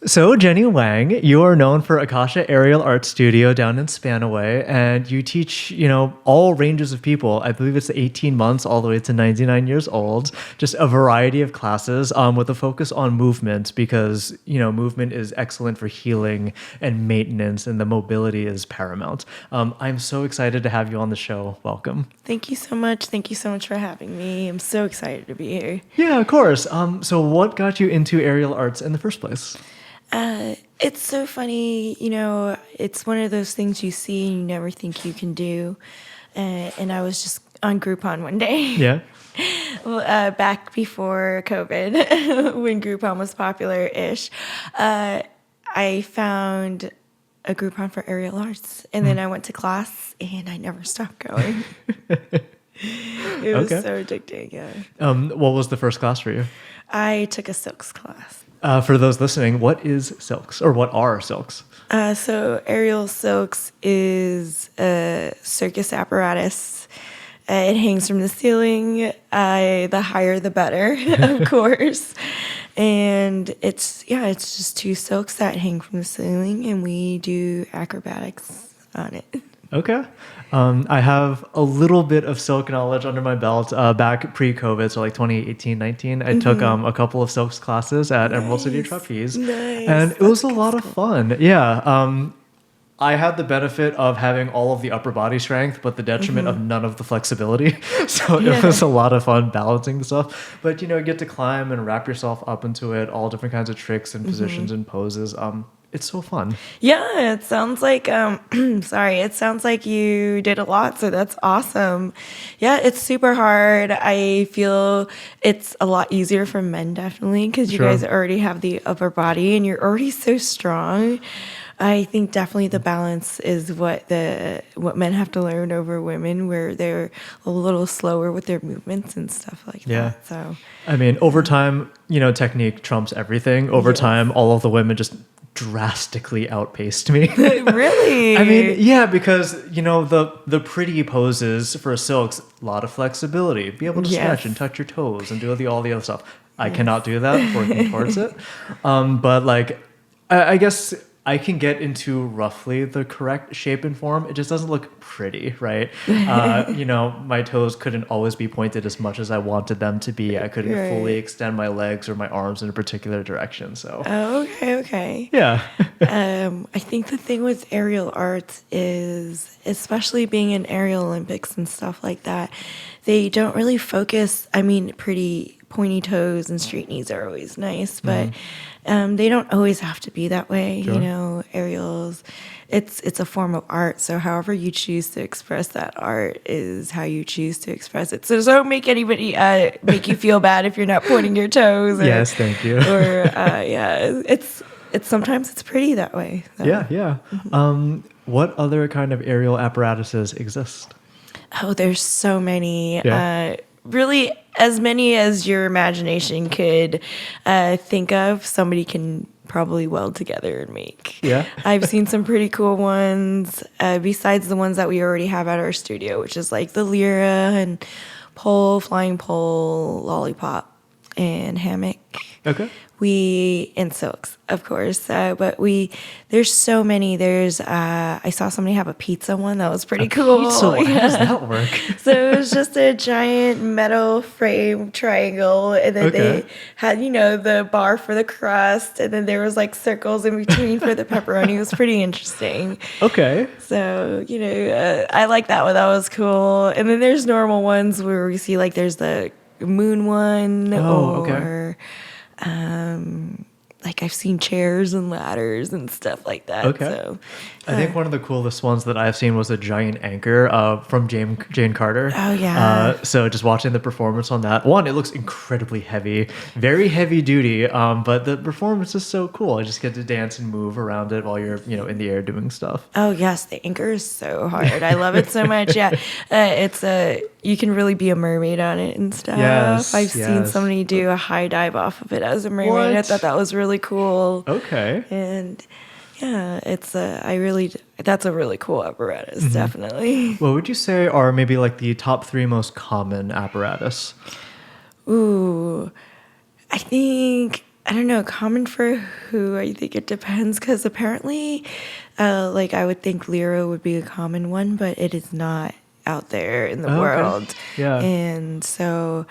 So, Jenni Wang, you are known for Akasha Aerial Arts Studio down in Spanaway, and you teach, all ranges of people. I believe it's 18 months all the way to 99 years old, just a variety of classes with a focus on movement because, movement is excellent for healing and maintenance, and the mobility is paramount. I'm so excited to have you on the show. Welcome. Thank you so much. Thank you so much for having me. I'm so excited to be here. Yeah, of course. So what got you into aerial arts in the first place? It's so funny, it's one of those things you see and you never think you can do. And I was just on Groupon one day. Yeah. Back before COVID, when Groupon was popular-ish, I found a Groupon for aerial arts. And then I went to class and I never stopped going. It was so addicting, yeah. What was the first class for you? I took a silks class. For those listening, what is silks or what are silks? So aerial silks is a circus apparatus. It hangs from the ceiling. The higher, the better, of course. And it's just two silks that hang from the ceiling, and we do acrobatics on it. Okay. I have a little bit of silk knowledge under my belt. Back pre-COVID, so like 2018, 19, I took a couple of silks classes at Emerald City Trapeze. Nice. And it was a lot of fun. Yeah. I had the benefit of having all of the upper body strength, but the detriment of none of the flexibility. So it was a lot of fun balancing the stuff. But, you get to climb and wrap yourself up into it, all different kinds of tricks and positions and poses. It's so fun. Yeah, it sounds like it sounds like you did a lot, so that's awesome. Yeah, it's super hard. I feel it's a lot easier for men, definitely, because you guys already have the upper body and you're already so strong. I think definitely the balance is what men have to learn over women, where they're a little slower with their movements and stuff like that. So, I mean, over time, technique trumps everything. Over time, all of the women just drastically outpaced me. Really? I mean, yeah, because the pretty poses for silks, a lot of flexibility, be able to stretch and touch your toes and do all the other stuff. I cannot do that. Working towards it, but like, I guess I can get into roughly the correct shape and form. It just doesn't look pretty, right? My toes couldn't always be pointed as much as I wanted them to be. I couldn't fully extend my legs or my arms in a particular direction. So. Oh, okay. Yeah. I think the thing with aerial arts is, especially being in aerial Olympics and stuff like that, they don't really focus. I mean, pretty pointy toes and straight knees are always nice, but they don't always have to be that way. Sure. Aerials, it's a form of art. So however you choose to express that art is how you choose to express it. So don't make anybody make you feel bad if you're not pointing your toes. Yes, thank you. Or it's sometimes it's pretty that way. So. Yeah. What other kind of aerial apparatuses exist? Oh, there's so many. Yeah. Really, as many as your imagination could think of, somebody can probably weld together and make. Yeah. I've seen some pretty cool ones, besides the ones that we already have at our studio, which is like the lyra and pole, flying pole, lollipop, and hammock. Okay. And silks, of course, but there's so many. There's I saw somebody have a pizza one that was pretty cool. Pizza one? How does that work? So it was just a giant metal frame triangle, and then they had the bar for the crust, and then there was like circles in between for the pepperoni. It was pretty interesting. Okay. So I like that one. That was cool. And then there's normal ones where we see like there's the moon one, like I've seen chairs and ladders and stuff like that. Okay. So, I think one of the coolest ones that I've seen was a giant anchor from Jane Carter. Oh, yeah. So just watching the performance on that one, it looks incredibly heavy, very heavy duty. But the performance is so cool. I just get to dance and move around it while you're in the air doing stuff. Oh yes, the anchor is so hard. I love it so much. Yeah, you can really be a mermaid on it and stuff. Yes, I've seen somebody do a high dive off of it as a mermaid. What? I thought that was really cool. Okay. And yeah, that's a really cool apparatus, definitely. What would you say are maybe like the top 3 most common apparatus? Ooh, I think I don't know, common for who? I think it depends because apparently, like I would think Lyra would be a common one, but it is not out there in the world. Okay. Yeah. And so,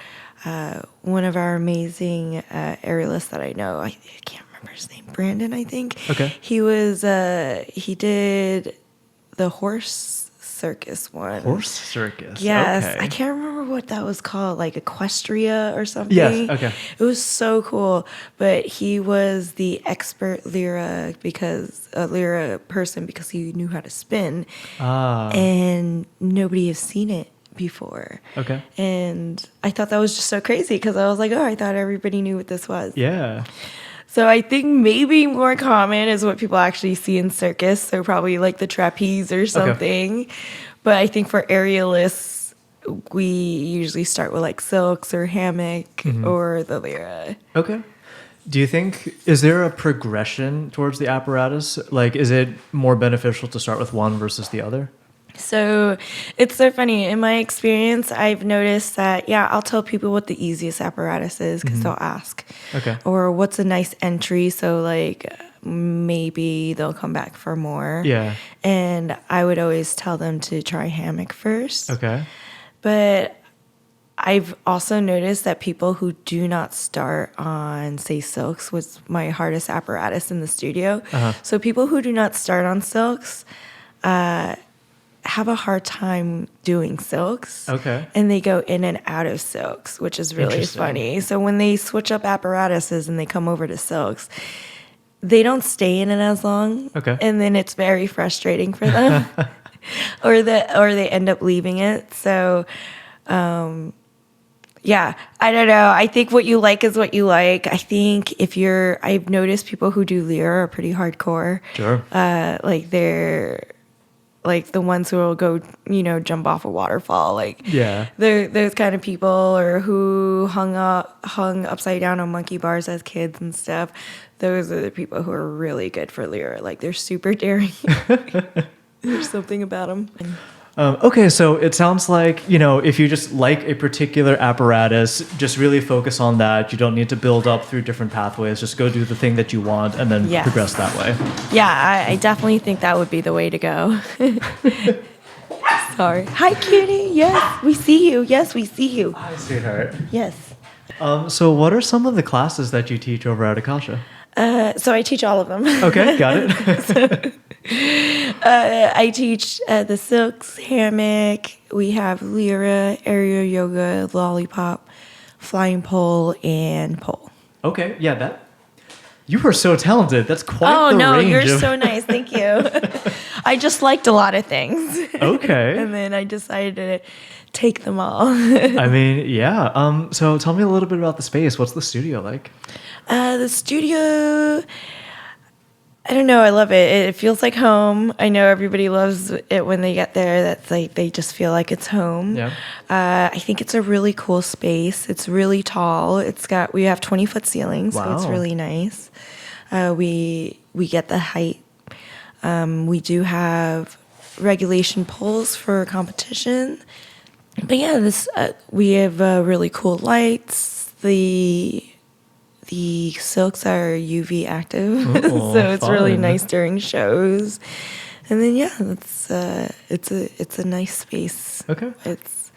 one of our amazing aerialists that I know, I can't remember his name, Brandon, I think. Okay. He did the horse circus one. Horse circus. Yes. Okay. I can't remember what that was called, like Equestria or something. Yes. Okay. It was so cool. But he was the expert Lyra person because he knew how to spin. And nobody has seen it before. Okay. And I thought that was just so crazy because I was like, oh, I thought everybody knew what this was. Yeah. So I think maybe more common is what people actually see in circus. So probably like the trapeze or something. Okay. But I think for aerialists, we usually start with like silks or hammock or the lyra. Okay. Do you think, is there a progression towards the apparatus? Like, is it more beneficial to start with one versus the other? So it's so funny. In my experience, I've noticed that, I'll tell people what the easiest apparatus is because they'll ask. Okay. Or what's a nice entry. So like maybe they'll come back for more. Yeah. And I would always tell them to try hammock first. Okay. But I've also noticed that people who do not start on, say, silks was my hardest apparatus in the studio. So people who do not start on silks, have a hard time doing silks. Okay. And they go in and out of silks, which is really funny. So when they switch up apparatuses and they come over to silks, they don't stay in it as long. Okay. And then it's very frustrating for them. or they end up leaving it. So I don't know. I think what you like is what you like. I think I've noticed people who do lyra are pretty hardcore. Sure. Like they're like the ones who will go, jump off a waterfall. Like, they're those kind of people, or who hung upside down on monkey bars as kids and stuff. Those are the people who are really good for lyra. Like, they're super daring. There's something about them. Okay, so it sounds like, if you just like a particular apparatus, just really focus on that. You don't need to build up through different pathways. Just go do the thing that you want and then progress that way. Yeah, I definitely think that would be the way to go. Sorry. Hi, cutie. Yes, we see you. Yes, we see you. Hi, sweetheart. Yes. So what are some of the classes that you teach over at Akasha? So I teach all of them. Okay, got it. I teach the silks, hammock. We have lyra, aerial yoga, lollipop, flying pole, and pole. Okay, yeah, you are so talented. That's quite the range. Oh, no, you're so nice. Thank you. I just liked a lot of things. Okay. And then I decided to take them all. I mean, yeah. So tell me a little bit about the space. What's the studio like? The studio, I don't know. I love it. It feels like home. I know everybody loves it when they get there. That's like they just feel like it's home. Yeah. I think it's a really cool space. It's really tall. We have 20-foot ceilings, so it's really nice. We get the height. We do have regulation poles for competition. But yeah, we have really cool lights. The silks are UV active, so it's really nice during shows. And then it's a nice space. Okay, it's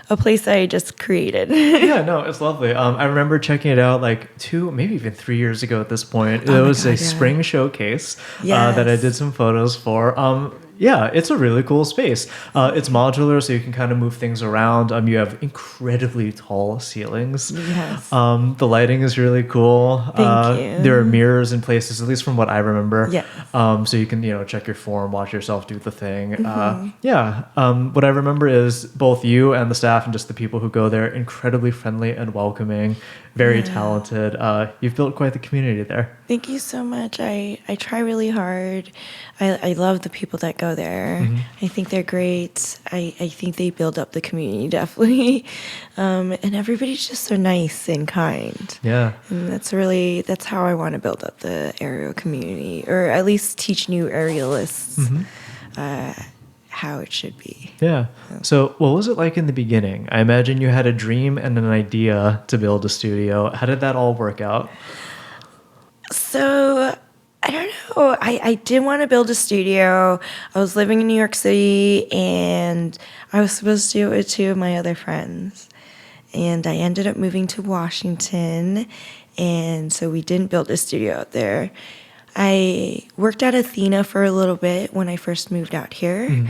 a place I just created. Yeah, no, it's lovely. I remember checking it out like 2, maybe even 3 years ago at this point. It was a spring showcase that I did some photos for. Yeah, it's a really cool space. It's modular, so you can kind of move things around. You have incredibly tall ceilings. Yes. The lighting is really cool. Thank you. There are mirrors in places, at least from what I remember. Yes. So you can, check your form, watch yourself do the thing. What I remember is both you and the staff and just the people who go there, incredibly friendly and welcoming, very talented. You've built quite the community there. Thank you so much. I try really hard. I love the people that go there. I think they're great. I think they build up the community, definitely. And everybody's just so nice and kind. Yeah. And that's how I want to build up the aerial community, or at least teach new aerialists how it should be. Yeah. So what was it like in the beginning? I imagine you had a dream and an idea to build a studio. How did that all work out? So I don't know. I did want to build a studio. I was living in New York City, and I was supposed to do it with two of my other friends. And I ended up moving to Washington, and so we didn't build a studio out there. I worked at Athena for a little bit when I first moved out here,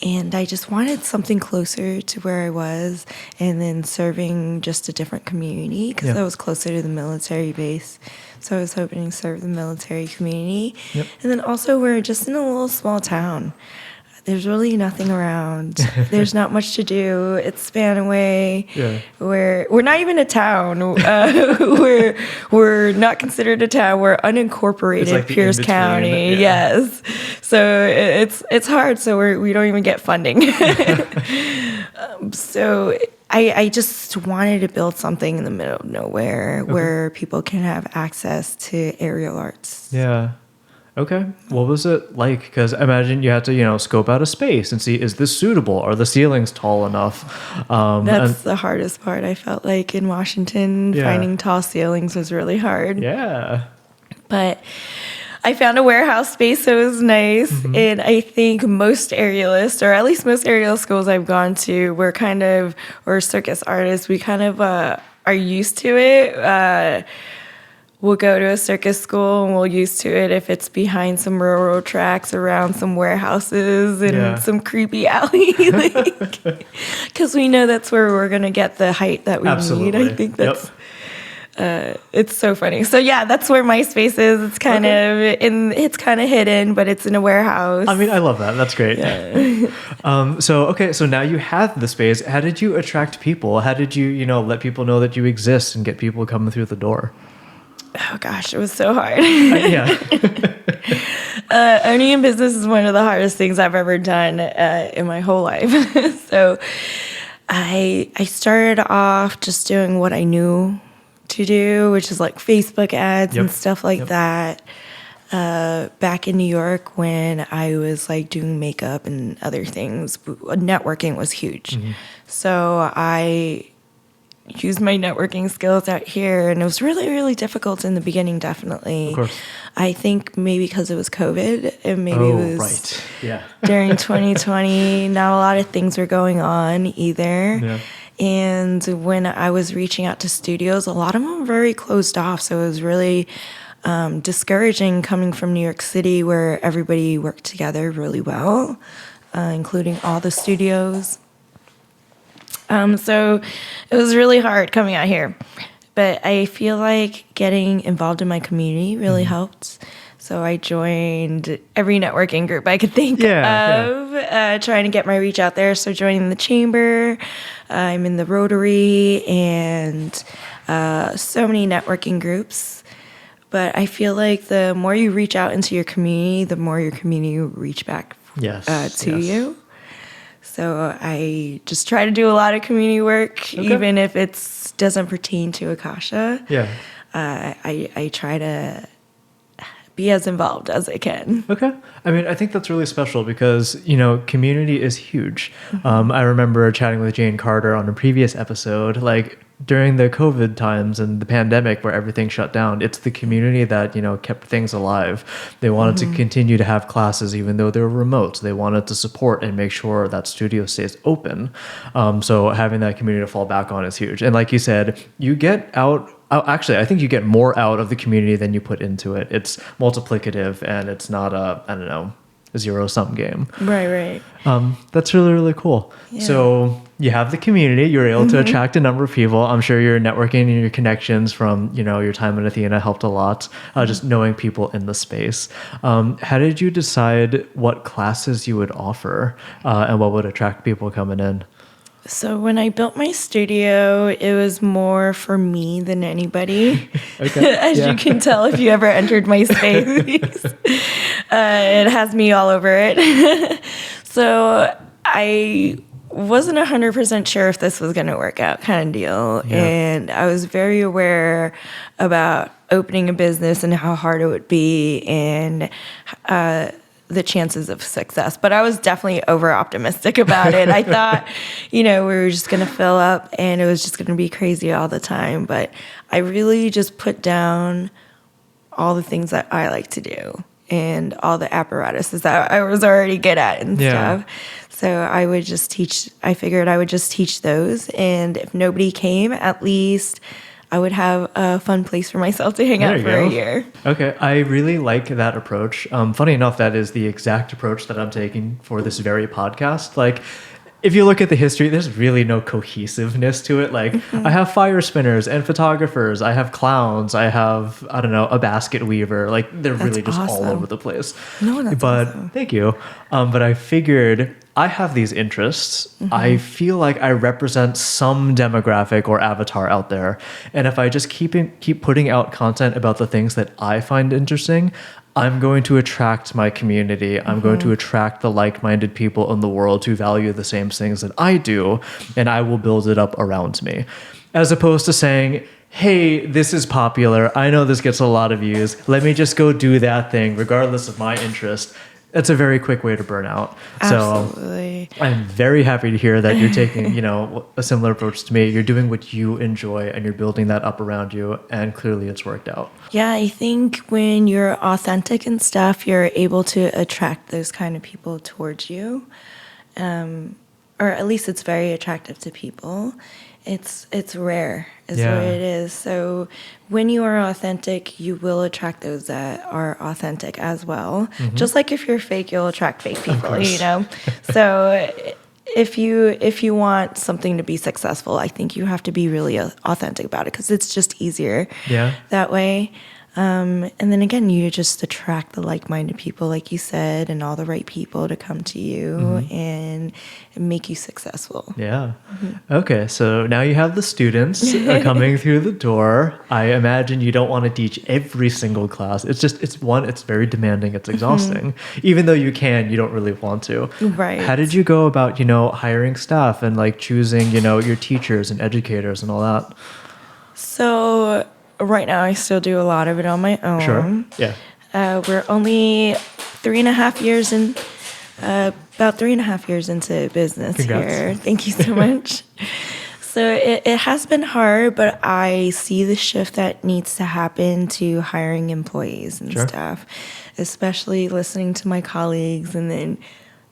and I just wanted something closer to where I was, and then serving just a different community because I was closer to the military base. So I was hoping to serve the military community. And then also we're just in a little small town. There's really nothing around. There's not much to do. It's Spanaway. We're not even a town. We're not considered a town. We're unincorporated, like Pierce County. Yes. So it's hard. So we don't even get funding. So I just wanted to build something in the middle of nowhere where people can have access to aerial arts. Yeah. Okay. What was it like? Because I imagine you had to, scope out a space and see, is this suitable? Are the ceilings tall enough? That's the hardest part. I felt like in Washington, finding tall ceilings was really hard. Yeah. But I found a warehouse space that was nice. And I think most aerialists, or at least most aerial schools I've gone to, or circus artists, we kind of are used to it. We'll go to a circus school and we're used to it if it's behind some railroad tracks, around some warehouses and some creepy alley. Because we know that's where we're going to get the height that we need. I think that's, it's so funny. So yeah, that's where my space is. It's kind of hidden, but it's in a warehouse. I mean, I love that. That's great. Yeah. So now you have the space. How did you attract people? How did you, let people know that you exist and get people coming through the door? Oh gosh, it was so hard. Owning a business is one of the hardest things I've ever done in my whole life. So I started off just doing what I knew to do, which is like Facebook ads and stuff like that. Back in New York when I was like doing makeup and other things, networking was huge. So I used my networking skills out here, and it was really, really difficult in the beginning, definitely. Of course. I think maybe because it was COVID, and maybe it was during 2020, not a lot of things were going on either. And when I was reaching out to studios, a lot of them were very closed off, so it was really discouraging coming from New York City where everybody worked together really well, including all the studios. So it was really hard coming out here, but I feel like getting involved in my community really helped. So I joined every networking group I could think of, trying to get my reach out there. So joining the chamber, I'm in the Rotary, and so many networking groups. But I feel like the more you reach out into your community, the more your community will reach back to you. So I just try to do a lot of community work, even if it doesn't pertain to Akasha. I try to be as involved as I can. Okay. I mean, I think that's really special because, community is huge. I remember chatting with Jane Carter on a previous episode, like during the COVID times and the pandemic where everything shut down, it's the community that, kept things alive. They wanted to continue to have classes even though they were remote. They wanted to support and make sure that studio stays open. So having that community to fall back on is huge. And like you said, you get out. Actually, I think you get more out of the community than you put into it. It's multiplicative and it's not a zero-sum game. Right. That's really, really cool. Yeah. So you have the community. You're able to attract a number of people. I'm sure your networking and your connections from, your time at Athena helped a lot. Just knowing people in the space. How did you decide what classes you would offer and what would attract people coming in? So when I built my studio, it was more for me than anybody. As you can tell if you ever entered my space. It has me all over it. So I wasn't 100% sure if this was going to work out kind of deal. And I was very aware about opening a business and how hard it would be and the chances of success. But I was definitely over optimistic about it. I thought, we were just going to fill up and it was just going to be crazy all the time. But I really just put down all the things that I like to do and all the apparatuses that I was already good at and stuff. So I figured I would just teach those. And if nobody came, at least I would have a fun place for myself to hang out for a year. Okay, I really like that approach. Funny enough, that is the exact approach that I'm taking for this very podcast. Like, if you look at the history, there's really no cohesiveness to it. Like, I have fire spinners and photographers. I have clowns. I have, I don't know, a basket weaver. Like, they're really just all over the place. No, that's awesome. Thank you. But I figured I have these interests. I feel like I represent some demographic or avatar out there. And if I just keep putting out content about the things that I find interesting, I'm going to attract my community. I'm going to attract the like-minded people in the world who value the same things that I do, and I will build it up around me. As opposed to saying, hey, this is popular. I know this gets a lot of views. Let me just go do that thing regardless of my interest. That's a very quick way to burn out. Absolutely. So I'm very happy to hear that you're taking, a similar approach to me. You're doing what you enjoy and you're building that up around you, and clearly it's worked out. Yeah, I think when you're authentic and stuff, you're able to attract those kind of people towards you. Or at least it's very attractive to people. It's rare is what it is. So when you are authentic, you will attract those that are authentic as well. Just like if you're fake, you'll attract fake people, So if you want something to be successful, I think you have to be really authentic about it, because it's just easier that way. And then again, you just attract the like-minded people, like you said, and all the right people to come to you and make you successcul. Yeah. Okay, so now you have the students coming through the door. I imagine you don't want to teach every single class. It's very demanding. It's exhausting. Even though you don't really want to. Right. How did you go about, hiring staff and like choosing, your teachers and educators and all that? So right now, I still do a lot of it on my own. Sure. Yeah. We're only 3.5 years in, about 3.5 years into business. Congrats. Here. Thank you so much. So it has been hard, but I see the shift that needs to happen to hiring employees and stuff, especially listening to my colleagues and then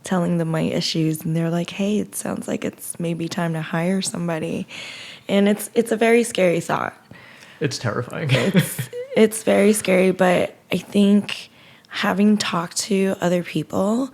telling them my issues, and they're like, hey, it sounds like it's maybe time to hire somebody. And it's a very scary thought. It's terrifying. It's very scary, but I think having talked to other people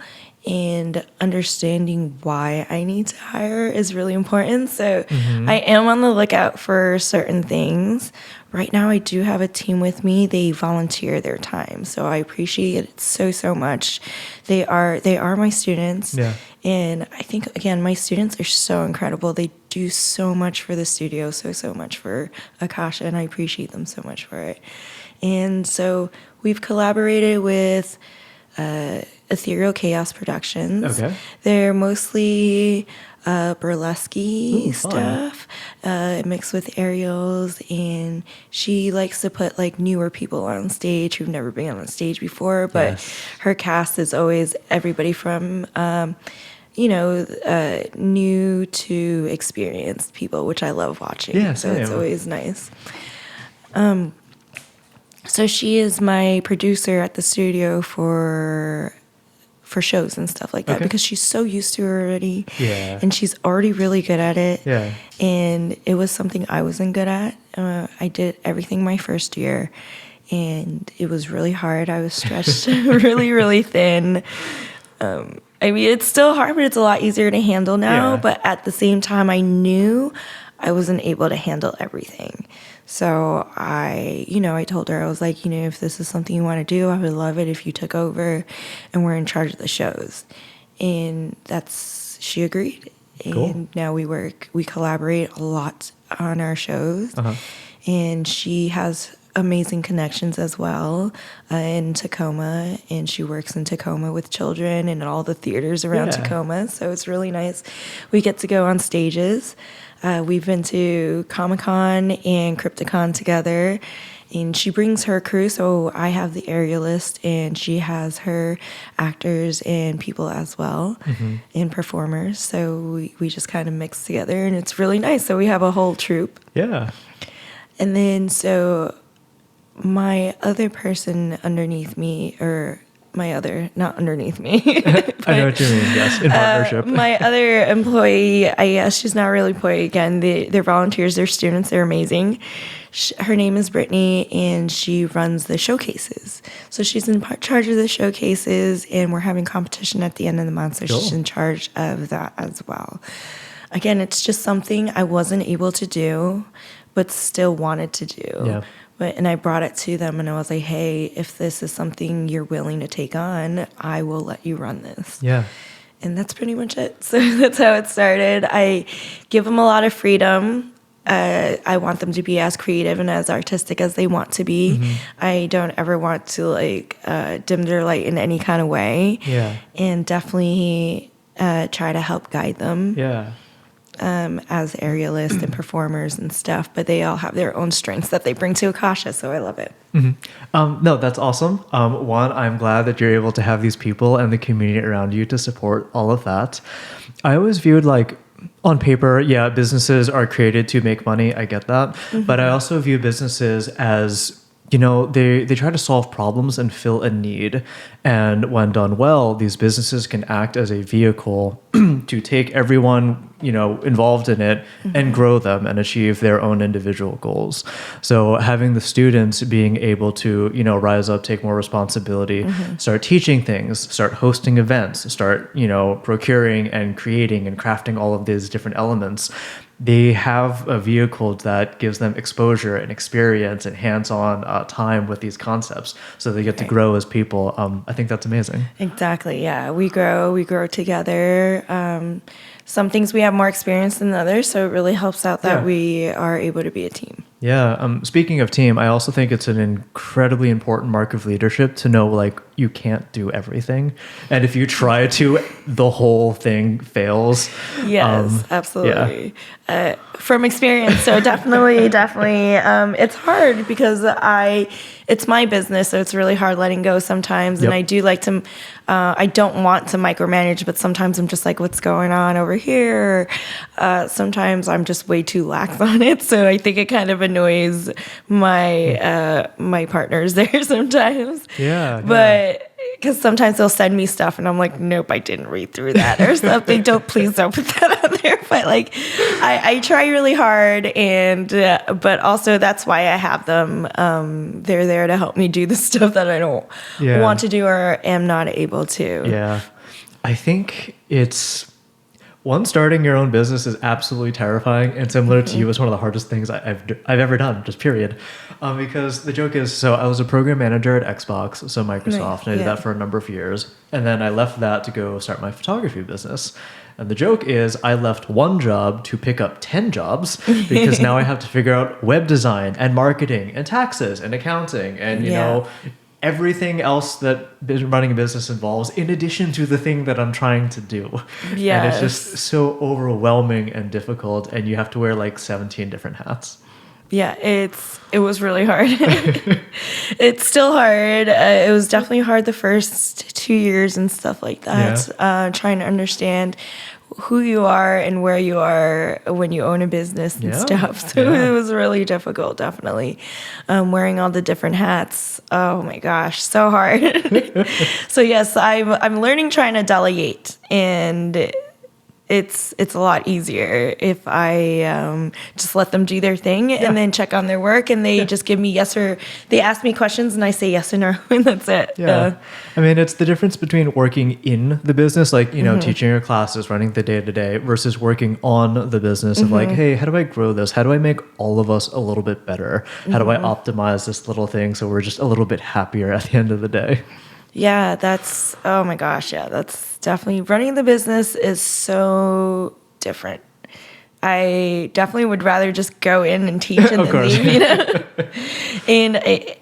and understanding why I need to hire is really important. So I am on the lookout for certain things. Right now, I do have a team with me. They volunteer their time, so I appreciate it so much. They are my students, and I think, again, my students are so incredible. They do so much for the studio, so much for Akasha, and I appreciate them so much for it. And so we've collaborated with Ethereal Chaos Productions. Okay. They're mostly burlesque stuff mixed with aerials, and she likes to put like newer people on stage who've never been on stage before, but her cast is always everybody from new to experienced people, which I love watching. So it's always nice. So she is my producer at the studio for shows and stuff like that, because she's so used to it already. And she's already really good at it. And it was something I wasn't good at. I did everything my first year, and it was really hard. I was stretched really thin. I mean, it's still hard, but it's a lot easier to handle now. But at the same time, I knew I wasn't able to handle everything. So I told her, I was like, if this is something you want to do, I would love it if you took over and were in charge of the shows. And she agreed. Cool. And now we collaborate a lot on our shows. And she has amazing connections as well in Tacoma, and she works in Tacoma with children and all the theaters around Tacoma. So it's really nice. We get to go on stages. We've been to Comic-Con and Crypticon together, and she brings her crew. So I have the aerialist, and she has her actors and people as well, and performers. So we just kind of mix together, and it's really nice. So we have a whole troupe. Yeah. And then so my other person underneath me, not underneath me. I know what you mean. Yes, in partnership. My other employee, she's not really employee again. They're volunteers, they're students, they're amazing. Her name is Brittany, and she runs the showcases. So she's in charge of the showcases, and we're having competition at the end of the month. So Cool. She's in charge of that as well. Again, it's just something I wasn't able to do, but still wanted to do. Yeah. And I brought it to them, and I was like, hey, if this is something you're willing to take on, I will let you run this. Yeah. And that's pretty much it. So that's how it started. I give them a lot of freedom. I want them to be as creative and as artistic as they want to be. Mm-hmm. I don't ever want to dim their light in any kind of way. Yeah. And definitely try to help guide them. Yeah. As aerialists and performers and stuff, but they all have their own strengths that they bring to Akasha, so I love it. Mm-hmm. No, that's awesome. One, I'm glad that you're able to have these people and the community around you to support all of that. I always viewed on paper, yeah, businesses are created to make money. I get that. Mm-hmm. But I also view businesses as, they try to solve problems and fill a need. And when done well, these businesses can act as a vehicle to take everyone, involved in it mm-hmm. and grow them and achieve their own individual goals. So having the students being able to, rise up, take more responsibility, mm-hmm. start teaching things, start hosting events, start, procuring and creating and crafting all of these different elements. They have a vehicle that gives them exposure and experience and hands-on time with these concepts, so they get to grow as people. I think that's amazing. Exactly. Yeah, we grow together. Some things we have more experience than others, so it really helps out that we are able to be a team. Yeah. Speaking of team, I also think it's an incredibly important mark of leadership to know, you can't do everything. And if you try to, the whole thing fails. Yes, absolutely. Yeah. From experience. So definitely. It's hard because it's my business, so it's really hard letting go sometimes. Yep. And I do like to, I don't want to micromanage, but sometimes I'm just like, what's going on over here? Sometimes I'm just way too lax on it. So I think it kind of annoys my partners there sometimes. Yeah. But because sometimes they'll send me stuff and I'm like, nope, I didn't read through that or something. Please don't put that on there. But I try really hard, but also that's why I have them. They're there to help me do the stuff that I don't want to do or am not able to. Yeah. I think starting your own business is absolutely terrifying, and similar to you, it's one of the hardest things I've ever done, just period. Because the joke is, so I was a program manager at Xbox, so Microsoft, and I did that for a number of years. And then I left that to go start my photography business. And the joke is I left one job to pick up 10 jobs because now I have to figure out web design and marketing and taxes and accounting and, you know, everything else that running a business involves in addition to the thing that I'm trying to do. Yeah. And it's just so overwhelming and difficult, and you have to wear 17 different hats. Yeah, it was really hard. It's still hard. It was definitely hard the first 2 years and stuff like that. Trying to understand who you are and where you are when you own a business and stuff. So it was really difficult, definitely. Wearing all the different hats. Oh my gosh, so hard. So yes, I'm learning trying to delegate, and it's a lot easier if I just let them do their thing and then check on their work, and they just give me they ask me questions and I say yes or no, and that's it. Yeah. I mean, it's the difference between working in the business, teaching your classes, running the day-to-day, versus working on the business of hey, how do I grow this? How do I make all of us a little bit better? How do I optimize this little thing so we're just a little bit happier at the end of the day? Yeah, oh my gosh, that's definitely, running the business is so different. I definitely would rather just go in and teach and then leave, And I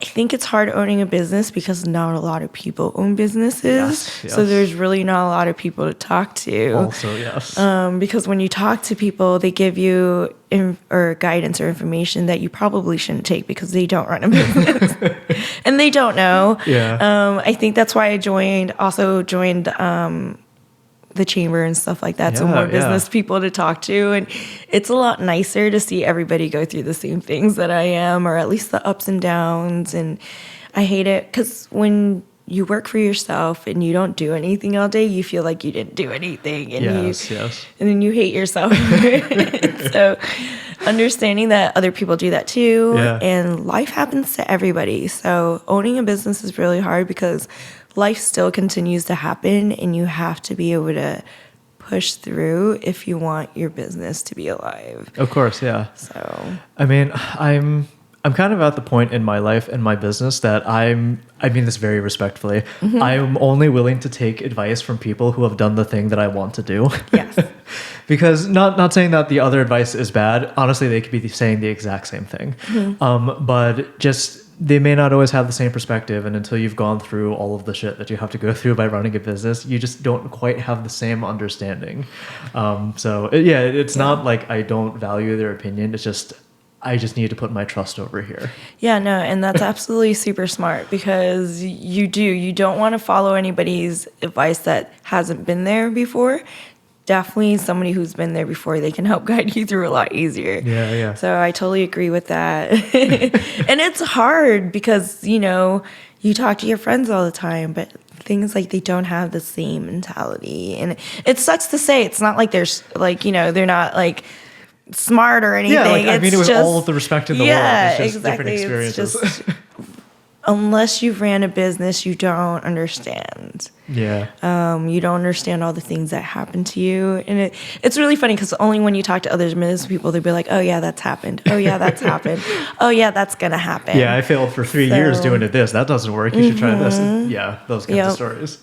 think it's hard owning a business because not a lot of people own businesses. Yes. So there's really not a lot of people to talk to. Also, yes. Because when you talk to people, they give you guidance or information that you probably shouldn't take because they don't run a business and they don't know. Yeah. I think that's why I joined the chamber and stuff like that. So Yeah, more business people to talk to. And it's a lot nicer to see everybody go through the same things that I am, or at least the ups and downs. And I hate it because when you work for yourself and you don't do anything all day, you feel like you didn't do anything. And and then you hate yourself. So understanding that other people do that too. Yeah. And life happens to everybody. So owning a business is really hard because life still continues to happen, and you have to be able to push through if you want your business to be alive. Of course, yeah. So I mean, I'm kind of at the point in my life and my business that I mean this very respectfully. I'm only willing to take advice from people who have done the thing that I want to do. yes. Because not saying that the other advice is bad. Honestly, they could be saying the exact same thing. But just they may not always have the same perspective, and until you've gone through all of the shit that you have to go through by running a business, you just don't quite have the same understanding. It's not like I don't value their opinion. It's just I just need to put my trust over here. Yeah, no, and that's absolutely super smart because you don't want to follow anybody's advice that hasn't been there before. Definitely somebody who's been there before, they can help guide you through a lot easier. Yeah. So I totally agree with that. And it's hard because, you talk to your friends all the time, but things like they don't have the same mentality. And it sucks to say, it's not like there's like, they're not like smart or anything. Yeah, I mean it with all of the respect in the world. It's just different experiences. It's just, unless you've ran a business, you don't understand. Yeah. You don't understand all the things that happen to you. And it's really funny because only when you talk to other business people, they'll be like, oh, yeah, that's happened. Oh, yeah, that's happened. Oh, yeah, that's going to happen. Yeah, I failed for 3 years doing this. That doesn't work. You should try this. Yeah, those kinds of stories.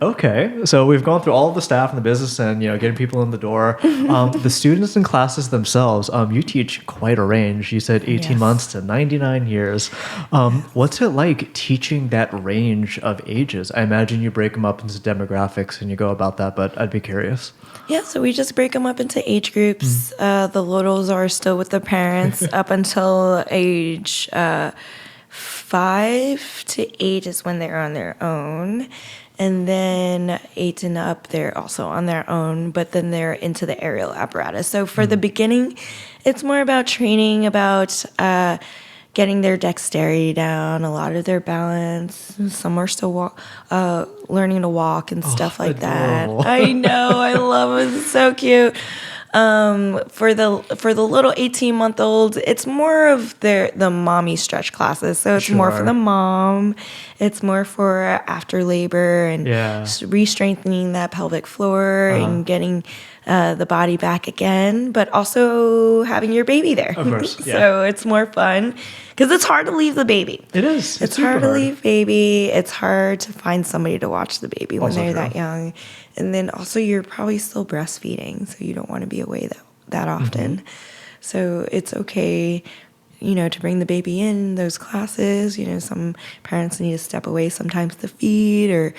Okay, so we've gone through all of the staff in the business and, getting people in the door. The students and classes themselves, you teach quite a range. You said 18 months to 99 years. What's it like teaching that range of ages? I imagine you break them up into demographics and you go about that, but I'd be curious. Yeah, so we just break them up into age groups. The littles are still with the parents up until age 5 to 8 is when they're on their own. And then 8 and up, they're also on their own, but then they're into the aerial apparatus. So for the beginning, it's more about training, about getting their dexterity down, a lot of their balance. Some are still learning to walk and stuff like adorable. that. I know, I love it. It's so cute. For the little 18-month-olds, it's more of the mommy stretch classes. So it's more for the mom. It's more for after labor and re-strengthening that pelvic floor and getting the body back again, but also having your baby there. Of course, yeah. So it's more fun because it's hard to leave the baby. It is. It's hard to leave baby. It's hard to find somebody to watch the baby when they're that young. And then also you're probably still breastfeeding, so you don't want to be away that often. So it's okay, to bring the baby in those classes. Some parents need to step away sometimes to feed, or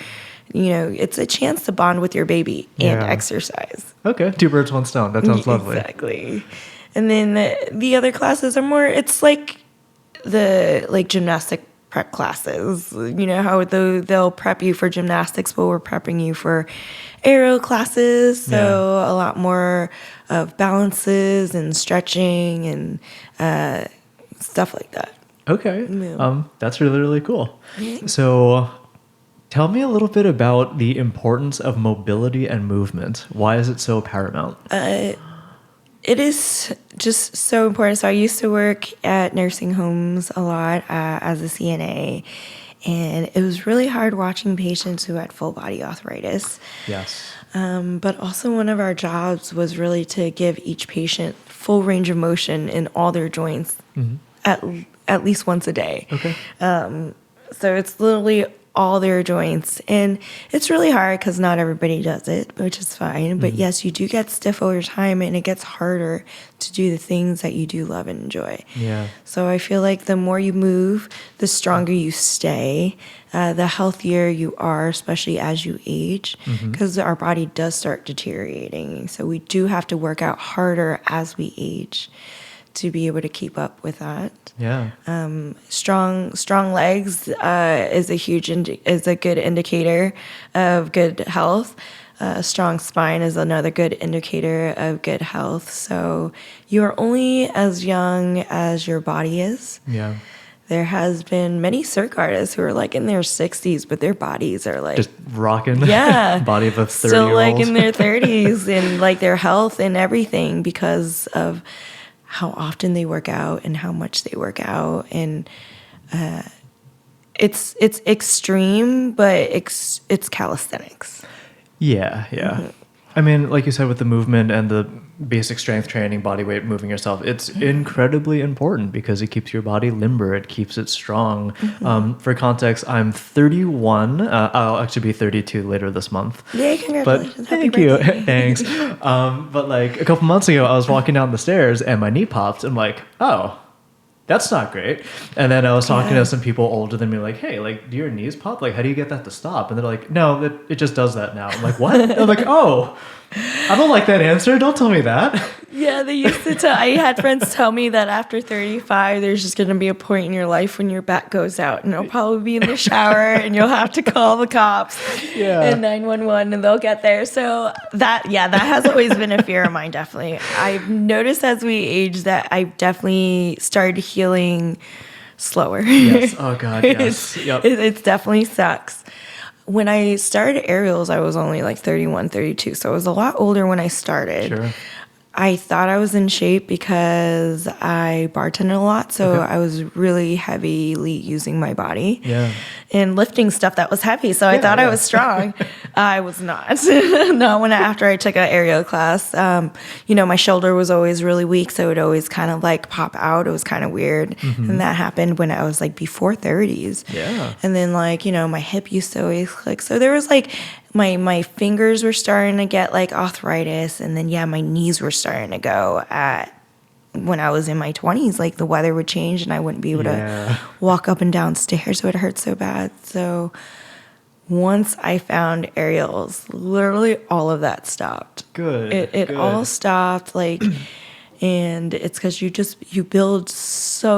it's a chance to bond with your baby and exercise. Okay, 2 birds, 1 stone. That sounds lovely. Exactly. And then the other classes are more, it's like the gymnastic prep classes. How they'll prep you for gymnastics, but we're prepping you for aerial classes. So a lot more of balances and stretching and stuff like that. Okay. Yeah. That's really, really cool. Yeah. So tell me a little bit about the importance of mobility and movement. Why is it so paramount? It is just so important. So I used to work at nursing homes a lot as a CNA, and it was really hard watching patients who had full body arthritis. Yes. But also one of our jobs was really to give each patient full range of motion in all their joints at least once a day. Okay. So it's literally all their joints. And it's really hard because not everybody does it, which is fine. But yes, you do get stiff over time, and it gets harder to do the things that you do love and enjoy. Yeah. So I feel like the more you move, the stronger you stay, the healthier you are, especially as you age, because our body does start deteriorating. So we do have to work out harder as we age to be able to keep up with that. Yeah. Strong legs is a good indicator of good health. A strong spine is another good indicator of good health. So you are only as young as your body is. Yeah. There has been many circ artists who are like in their 60s, but their bodies are like Just rocking. Yeah. Body of a 30-year-old. Still like in their 30s and like their health and everything because of how often they work out and how much they work out. And it's extreme, but it's calisthenics. Yeah. Mm-hmm. I mean, like you said, with the movement and the basic strength training, body weight, moving yourself, it's incredibly important because it keeps your body limber. It keeps it strong. For context, I'm 31. I'll actually be 32 later this month. Yay, congratulations. But Happy thank you. birthday. Thanks. But like a couple months ago, I was walking down the stairs and my knee popped. I'm like, oh, that's not great. And then I was talking to some people older than me, like, hey, like, do your knees pop? Like, how do you get that to stop? And they're like, no, it just does that now. I'm like, what? I'm like, oh, I don't like that answer. Don't tell me that. Yeah, they used to tell, I had friends tell me that after 35, there's just going to be a point in your life when your back goes out and it'll probably be in the shower and you'll have to call the cops and 911 and they'll get there. So that has always been a fear of mine, definitely. I've noticed as we age that I've definitely started healing slower. Yes. Oh, God, yes. Yep. It definitely sucks. When I started aerials, I was only like 31, 32. So I was a lot older when I started. Sure. I thought I was in shape because I bartended a lot, so I was really heavily using my body and lifting stuff that was heavy. So I thought I was strong. I was not. Not after I took an aerial class. My shoulder was always really weak, so it would always kind of like pop out. It was kind of weird, and that happened when I was like before 30s. Yeah. And then my hip used to always click. So there was like. My fingers were starting to get like arthritis, and then my knees were starting to go when I was in my 20s. Like the weather would change and I wouldn't be able to walk up and down stairs. So it hurt so bad. So once I found aerials, literally all of that stopped. Good. It all stopped. Like, and it's because you build such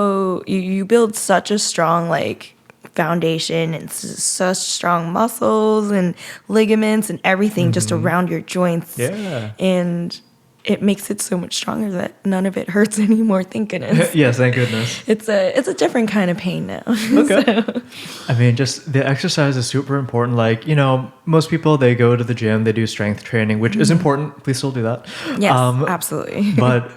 a strong like foundation and such strong muscles and ligaments and everything just around your joints. Yeah. And it makes it so much stronger that none of it hurts anymore, thank goodness. Yes, thank goodness. It's a different kind of pain now. Okay. So. I mean, just the exercise is super important. Like, most people, they go to the gym, they do strength training, which is important. Please still do that. Yes, absolutely. But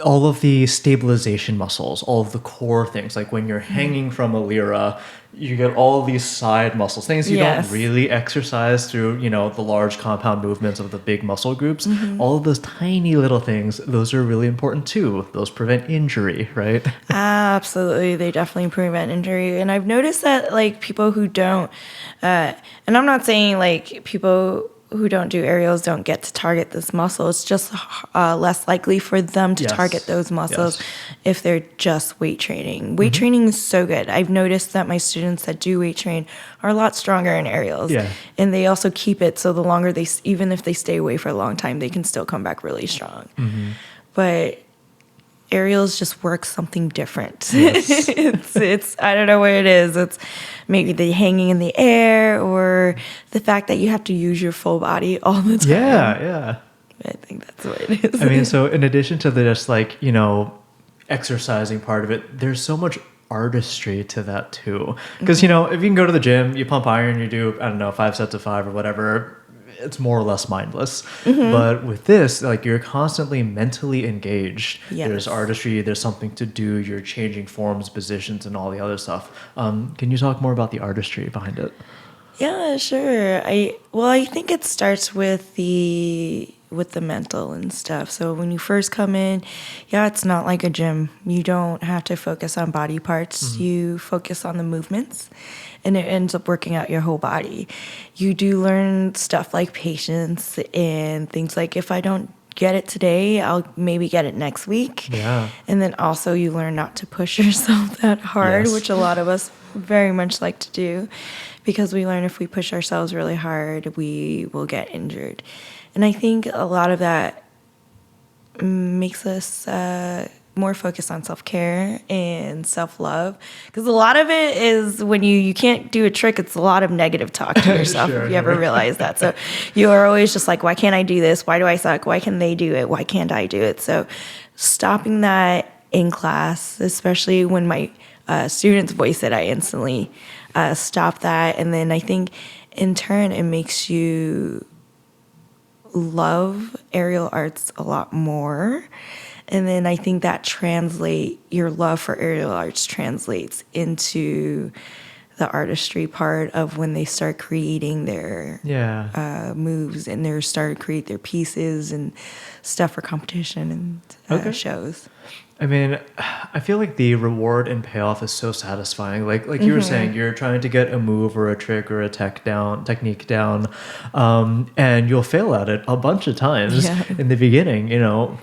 all of the stabilization muscles, all of the core things, like when you're hanging from a lira, you get all these side muscles, things you don't really exercise through, the large compound movements of the big muscle groups. All of those tiny little things, those are really important too. Those prevent injury, right? Absolutely. They definitely prevent injury. And I've noticed that like people who don't, and I'm not saying like people who don't do aerials don't get to target this muscle. It's just less likely for them to target those muscles if they're just weight training. Weight training is so good. I've noticed that my students that do weight train are a lot stronger in aerials. Yeah. And they also keep it so the longer even if they stay away for a long time, they can still come back really strong. But aerials just work something different. Yes. it's I don't know what it is. It's maybe the hanging in the air or the fact that you have to use your full body all the time. Yeah. I think that's what it is. I mean, so in addition to the just like, exercising part of it, there's so much artistry to that too. Because, if you can go to the gym, you pump iron, you do, 5 sets of 5 or whatever, it's more or less mindless. But with this, like you're constantly mentally engaged. Yes. There's artistry, there's something to do, you're changing forms, positions, and all the other stuff. Can you talk more about the artistry behind it? Yeah, sure. I think it starts with the mental and stuff. So when you first come in, it's not like a gym. You don't have to focus on body parts. You focus on the movements, and it ends up working out your whole body. You do learn stuff like patience and things like if I don't get it today, I'll maybe get it next week. Yeah. And then also you learn not to push yourself that hard, which a lot of us very much like to do, because we learn if we push ourselves really hard, we will get injured. And I think a lot of that makes us more focused on self-care and self-love, because a lot of it is when you can't do a trick, it's a lot of negative talk to yourself. Sure, if you ever realize that. So you are always just like, why can't I do this? Why do I suck? Why can they do it? Why can't I do it? So stopping that in class, especially when my students voice it, I instantly stop that. And then I think in turn it makes you love aerial arts a lot more. And then I think that your love for aerial arts translates into the artistry part of when they start creating their moves, and they start to create their pieces and stuff for competition and shows. I mean, I feel like the reward and payoff is so satisfying. Like you were saying, you're trying to get a move or a trick or a technique down, and you'll fail at it a bunch of times in the beginning,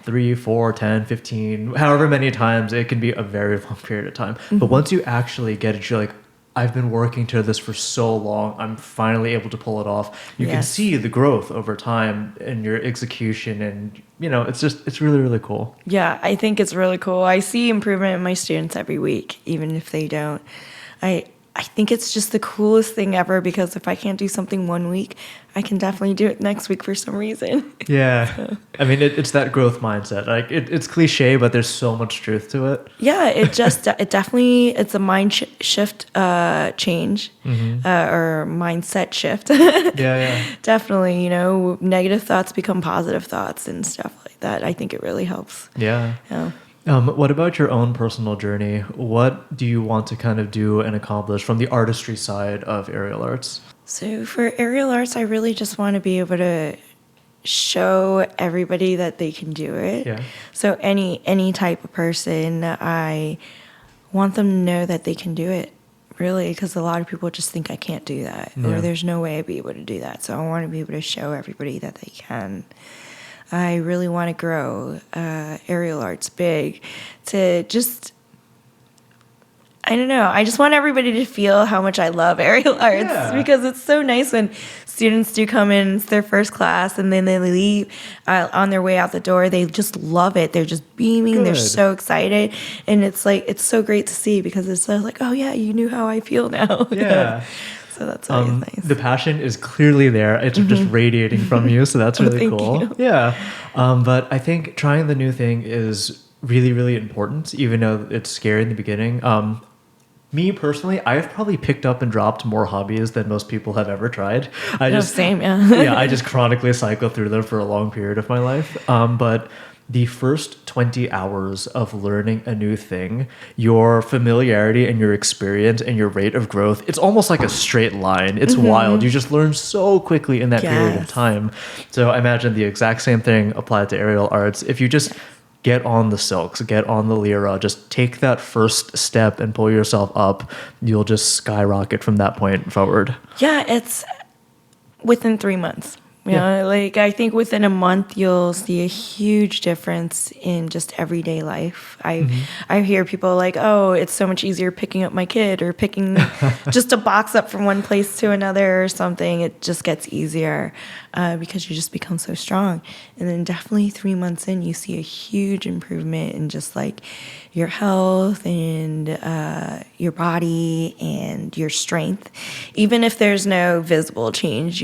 3, 4, 10, 15, however many times. It can be a very long period of time. But once you actually get it, you're like, I've been working to this for so long. I'm finally able to pull it off. You can see the growth over time in your execution, and it's really, really cool. Yeah, I think it's really cool. I see improvement in my students every week, even if they don't. I think it's just the coolest thing ever, because if I can't do something one week, I can definitely do it next week for some reason. Yeah. So. I mean, it's that growth mindset. Like it's cliche, but there's so much truth to it. Yeah, it's a mind shift change or mindset shift. Yeah. Definitely, negative thoughts become positive thoughts and stuff like that. I think it really helps. Yeah. What about your own personal journey? What do you want to kind of do and accomplish from the artistry side of aerial arts? So for aerial arts, I really just want to be able to show everybody that they can do it. Yeah. So any type of person, I want them to know that they can do it, really, because a lot of people just think I can't do that, or there's no way I'd be able to do that. So I want to be able to show everybody that they can. I really want to grow aerial arts big to just, I don't know, I just want everybody to feel how much I love aerial arts, because it's so nice when students do come in, it's their first class, and then they leave on their way out the door. They just love it. They're just beaming. Good. They're so excited. And it's like, it's so great to see, because it's like, oh yeah, you knew how I feel now. Yeah. So that's always nice. The passion is clearly there. It's just radiating from you. So that's really cool. You. Yeah. But I think trying the new thing is really, really important, even though it's scary in the beginning. Me personally, I've probably picked up and dropped more hobbies than most people have ever tried. Same, I just chronically cycle through them for a long period of my life. But the first 20 hours of learning a new thing, your familiarity and your experience and your rate of growth, it's almost like a straight line. It's wild. You just learn so quickly in that period of time. So I imagine the exact same thing applied to aerial arts. If you just get on the silks, get on the lyra, just take that first step and pull yourself up, you'll just skyrocket from that point forward. Yeah, it's within 3 months. Like I think within a month you'll see a huge difference in just everyday life. I hear people like, oh, it's so much easier picking up my kid or picking just a box up from one place to another or something. It just gets easier because you just become so strong. And then definitely 3 months in, you see a huge improvement in just like your health and your body and your strength. Even if there's no visible change,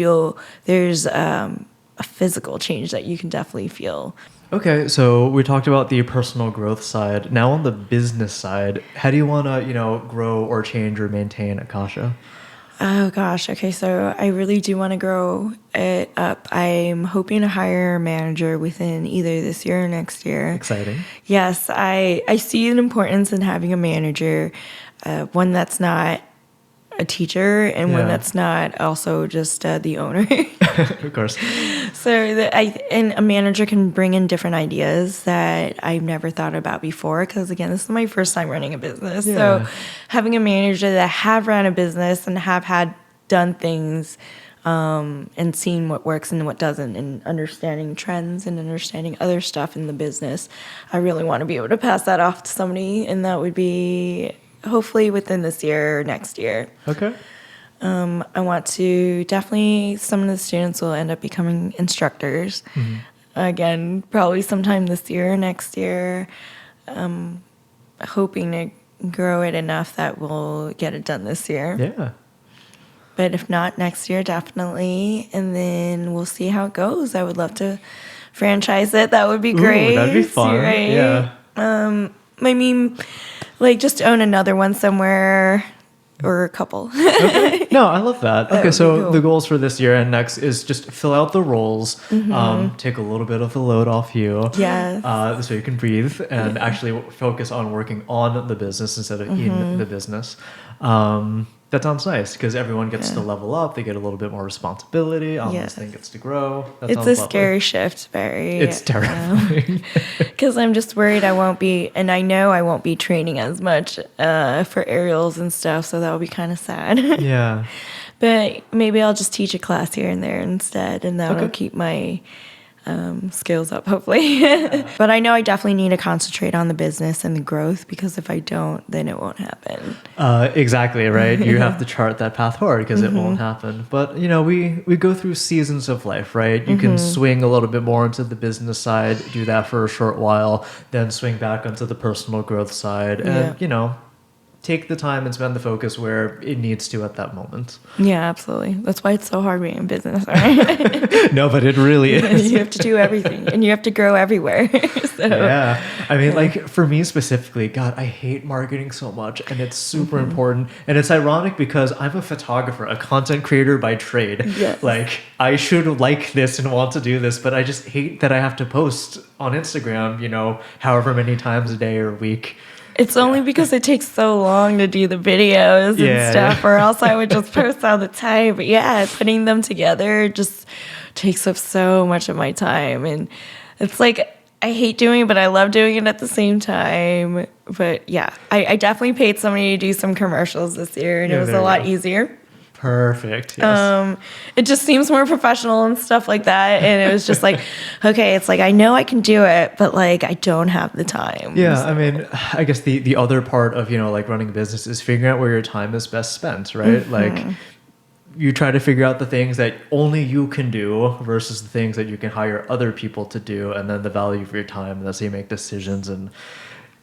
there's a physical change that you can definitely feel. Okay, so we talked about the personal growth side. Now on the business side, how do you want to, grow or change or maintain Akasha? Oh gosh, okay, so I really do want to grow it up. I'm hoping to hire a manager within either this year or next year. Exciting. Yes, I see an importance in having a manager, one that's not a teacher and one that's not also just the owner. Of course. So and a manager can bring in different ideas that I've never thought about before, because again, this is my first time running a business. Yeah. So having a manager that have ran a business and have done things and seen what works and what doesn't, and understanding trends and understanding other stuff in the business, I really want to be able to pass that off to somebody, and that would be hopefully within this year or next year. Okay. I want to definitely, some of the students will end up becoming instructors. Again, probably sometime this year or next year. hoping to grow it enough that we'll get it done this year. Yeah. But if not, next year, definitely. And then we'll see how it goes. I would love to franchise it. That would be great. Ooh, that'd be fun. Right? Yeah. I mean, like, just own another one somewhere or a couple. Okay. No, I love that. Okay, would so be cool. the goals for this year and next is just fill out the roles, take a little bit of the load off you. Yes. So you can breathe and actually focus on working on the business instead of in the business. That sounds nice because everyone gets to level up. They get a little bit more responsibility. This Yes. thing gets to grow. That It's sounds a lovely. scary shift, very. It's terrifying. Because I'm just worried I won't be, and I know I won't be training as much for aerials and stuff, so that will be kind of sad. Yeah. But maybe I'll just teach a class here and there instead, and that'll Okay. keep my skills up, hopefully. But I know I definitely need to concentrate on the business and the growth, because if I don't, then it won't happen. Exactly, right? You have to chart that path forward because it won't happen. But, we go through seasons of life, right? You can swing a little bit more into the business side, do that for a short while, then swing back onto the personal growth side and, take the time and spend the focus where it needs to at that moment. Yeah, absolutely. That's why it's so hard being in business, right? No, but it really is. You have to do everything, and you have to grow everywhere. So. Yeah. I mean, like for me specifically, God, I hate marketing so much and it's super important. And it's ironic because I'm a photographer, a content creator by trade. Yes. Like I should like this and want to do this, but I just hate that I have to post on Instagram, however many times a day or a week. It's only because it takes so long to do the videos and stuff, or else I would just post all the time. But yeah, putting them together just takes up so much of my time. And it's like, I hate doing it, but I love doing it at the same time. But yeah, I definitely paid somebody to do some commercials this year, and it was there a you lot go. easier. Perfect. Yes. It just seems more professional and stuff like that. And it was just like, okay, it's like, I know I can do it, but like, I don't have the time. Yeah, I mean, I guess the other part of, like running a business is figuring out where your time is best spent, right? Like you try to figure out the things that only you can do versus the things that you can hire other people to do, and then the value of your time, and that's how you make decisions. And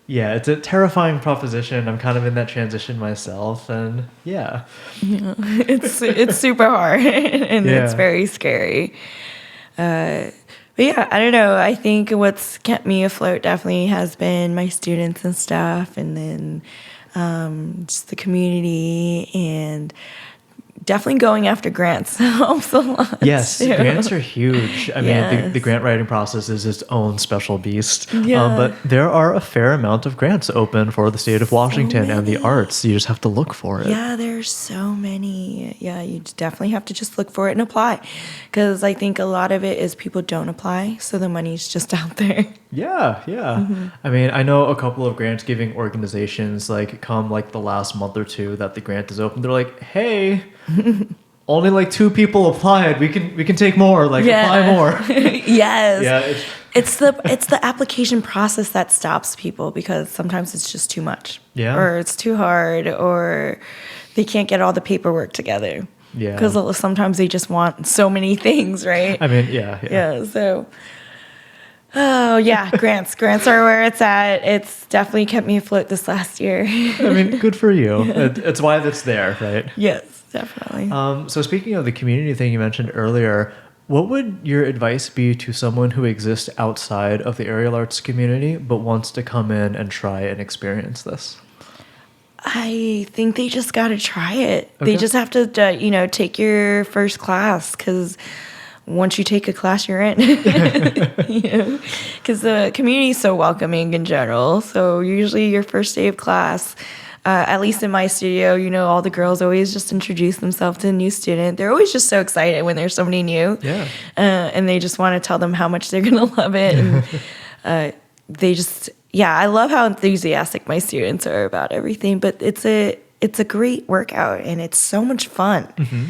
yeah, it's a terrifying proposition. I'm kind of in that transition myself, and yeah. It's super hard and it's very scary. But yeah, I don't know. I think what's kept me afloat definitely has been my students and stuff, and then just the community, and definitely going after grants helps a lot. Yes, too. grants are huge. I mean, Yes. the grant writing process is its own special beast. Yeah. But there are a fair amount of grants open for the state of Washington and the arts. You just have to look for it. Yeah, there's so many. Yeah, you definitely have to just look for it and apply, because I think a lot of it is people don't apply, so the money's just out there. Yeah. I mean, I know a couple of grant giving organizations, like come like the last month or two that the grant is open, they're like, hey, only like 2 people applied. We can take more. Like apply more. Yes. Yeah. It's the application process that stops people, because sometimes it's just too much. Yeah. Or it's too hard, or they can't get all the paperwork together. Yeah. Because sometimes they just want so many things, right? I mean, yeah. Yeah, so grants are where it's at. It's definitely kept me afloat this last year. I mean, good for you. It's why it's there, right? Yes, definitely. So speaking of the community thing you mentioned earlier, what would your advice be to someone who exists outside of the aerial arts community but wants to come in and try and experience this? I think they just got to try it. Okay. They just have to, take your first class, because once you take a class, you're in. Because the community is so welcoming in general. So usually your first day of class, at least in my studio, all the girls always just introduce themselves to a new student. They're always just so excited when there's somebody new. Yeah. And they just want to tell them how much they're going to love it. And I love how enthusiastic my students are about everything. But it's a great workout, and it's so much fun. Mm-hmm.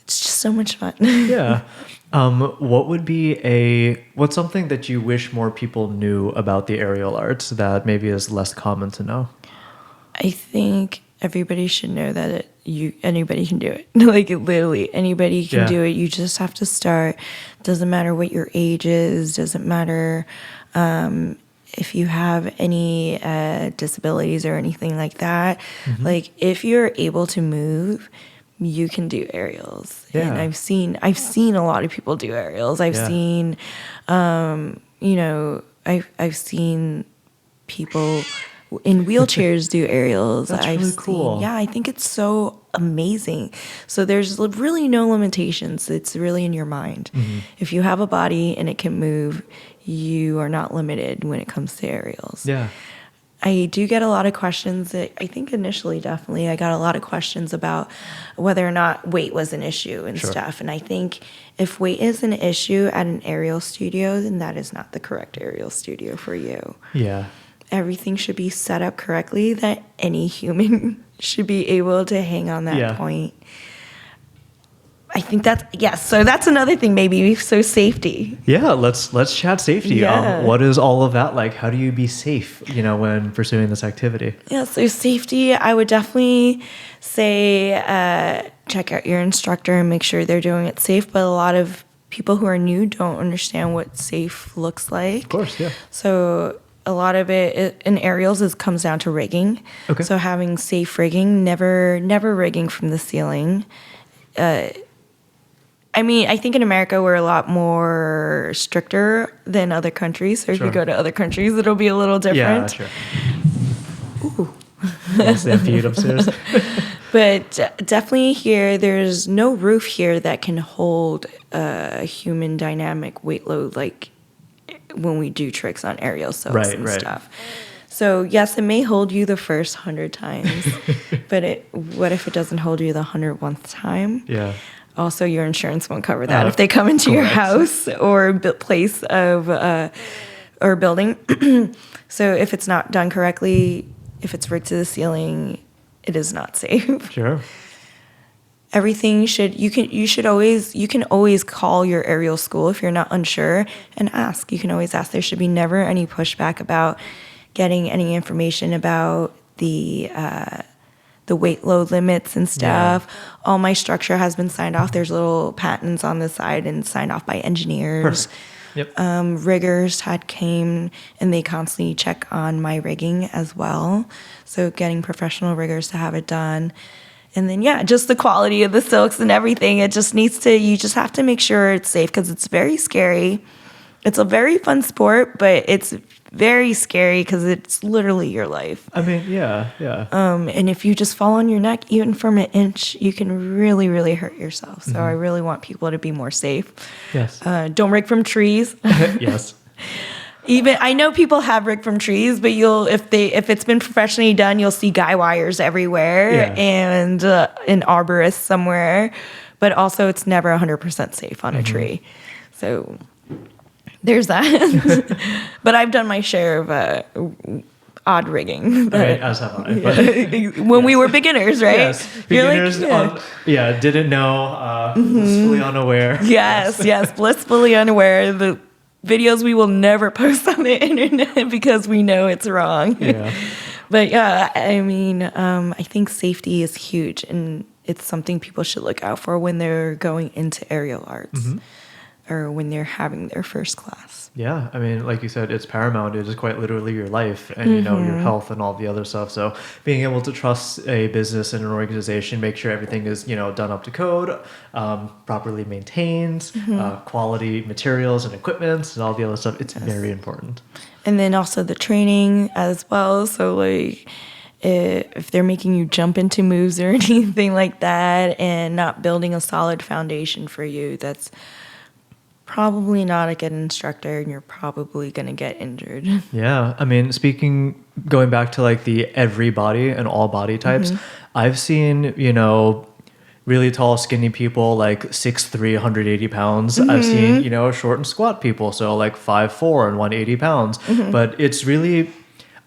It's just so much fun. Yeah. What would be what's something that you wish more people knew about the aerial arts that maybe is less common to know? I think everybody should know that anybody can do it. Like literally anybody can do it. You just have to start. Doesn't matter what your age is. Doesn't matter if you have any disabilities or anything like that, like if you're able to move, you can do aerials. Yeah. And I've seen a lot of people do aerials. I've seen, I've seen people in wheelchairs do aerials. That's really cool. I think it's so amazing. So there's really no limitations. It's really in your mind. If you have a body and it can move, you are not limited when it comes to aerials. Yeah. I do get a lot of questions. I think initially, definitely, I got a lot of questions about whether or not weight was an issue and stuff. And I think if weight is an issue at an aerial studio, then that is not the correct aerial studio for you. Yeah. Everything should be set up correctly that any human should be able to hang on that point. I think so that's another thing maybe. So safety. Yeah, let's chat safety. Yeah. What is all of that like? How do you be safe, when pursuing this activity? Yeah, so safety, I would definitely say check out your instructor and make sure they're doing it safe. But a lot of people who are new don't understand what safe looks like. Of course, yeah. So a lot of it in aerials comes down to rigging. Okay. So having safe rigging, never rigging from the ceiling. I think in America we're a lot more stricter than other countries. So if you go to other countries, it'll be a little different. Yeah, sure. Ooh. Yes, they have to eat upstairs. But definitely here, there's no roof here that can hold a human dynamic weight load like when we do tricks on aerial silks and stuff. So yes, it may hold you the first 100 times, but what if it doesn't hold you the 101th time? Yeah. Also, your insurance won't cover that if they come into your house or place of or building. So if it's not done correctly, if it's rigged to the ceiling, it is not safe. Sure. Everything you can always call your aerial school if you're not unsure and ask. You can always ask. There should be never any pushback about getting any information about the weight load limits and stuff. Yeah. All my structure has been signed off. There's little patents on the side and signed off by engineers. Yep. Riggers came and they constantly check on my rigging as well. So getting professional riggers to have it done. And then, just the quality of the silks and everything. You just have to make sure it's safe because it's very scary. It's a very fun sport, but it's very scary because it's literally your life. Yeah. And if you just fall on your neck, even from an inch, you can really, really hurt yourself. So I really want people to be more safe. Yes. Don't rig from trees. Yes. Even I know people have rigged from trees, but if it's been professionally done, you'll see guy wires everywhere and an arborist somewhere. But also, it's never 100% safe on a tree. So there's that. But I've done my share of odd rigging. As have I. When we were beginners, right? Yes, beginners. Didn't know. Blissfully unaware. Yes, blissfully unaware. The videos we will never post on the internet because we know it's wrong. Yeah. But I think safety is huge, and it's something people should look out for when they're going into aerial arts or when they're having their first class. Yeah, like you said, it's paramount. It is quite literally your life and, your health and all the other stuff. So being able to trust a business and an organization, make sure everything is, done up to code, properly maintained, quality materials and equipment and all the other stuff, it's very important. And then also the training as well. So if they're making you jump into moves or anything like that and not building a solid foundation for you, that's probably not a good instructor, and you're probably going to get injured. Yeah. Going back to the every body and all body types, I've seen, really tall, skinny people, 6'3", 180 pounds. I've seen, short and squat people, so 5'4" and 180 pounds. But it's really,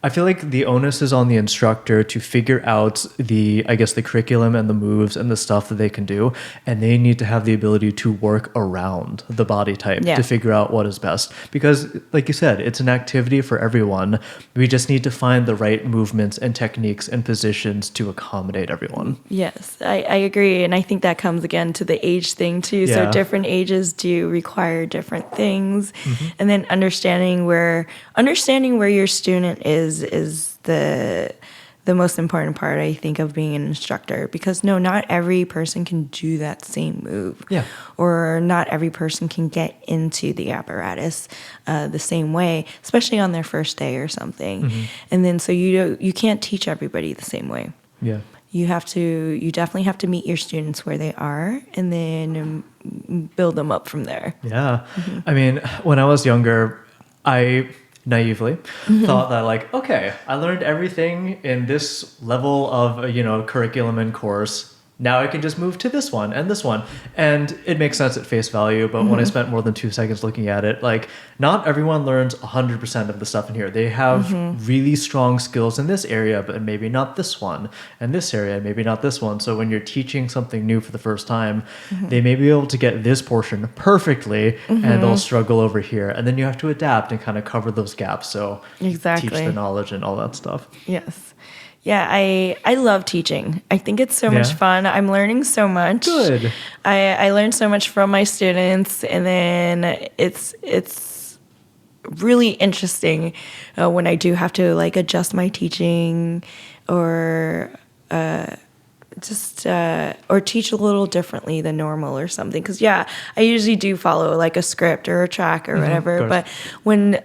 I feel like the onus is on the instructor to figure out the curriculum and the moves and the stuff that they can do. And they need to have the ability to work around the body type to figure out what is best. Because like you said, it's an activity for everyone. We just need to find the right movements and techniques and positions to accommodate everyone. Yes, I agree. And I think that comes again to the age thing too. Yeah. So different ages do require different things. And then understanding where your student is the most important part, I think, of being an instructor, because not every person can do that same move. Yeah. Or not every person can get into the apparatus the same way, especially on their first day or something. And then so you can't teach everybody the same way. Yeah. You definitely have to meet your students where they are and then build them up from there. Yeah. I mean, when I was younger, I naively thought that like, okay, I learned everything in this level of, curriculum and course. Now I can just move to this one and this one. And it makes sense at face value. But when I spent more than 2 seconds looking at it, like not everyone learns 100% of the stuff in here. They have really strong skills in this area, but maybe not this one. And this area, maybe not this one. So when you're teaching something new for the first time, they may be able to get this portion perfectly and they'll struggle over here. And then you have to adapt and kind of cover those gaps. So teach the knowledge and all that stuff. Yes. Yeah, I love teaching. I think it's so much fun. I'm learning so much. Good. I learn so much from my students, and then it's really interesting when I do have to like adjust my teaching or or teach a little differently than normal or something. Because I usually do follow like a script or a track or whatever. But when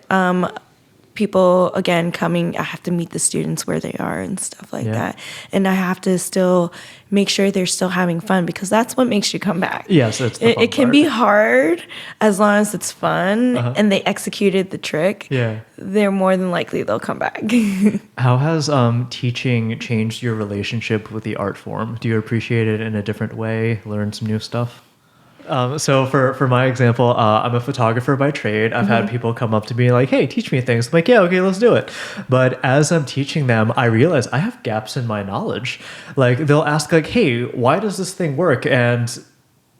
people again coming, I have to meet the students where they are and stuff like that, and I have to still make sure they're still having fun, because that's what makes you come back. Yes, it's the fun it can part. be hard as long as it's fun and they executed the trick. They're more than likely they'll come back. How has teaching changed your relationship with the art form? Do you appreciate it in a different way? Learn some new stuff? So for my example, I'm a photographer by trade. I've had people come up to me like, hey, teach me things. I'm like, yeah, okay, let's do it. But as I'm teaching them, I realize I have gaps in my knowledge. Like they'll ask like, hey, why does this thing work? And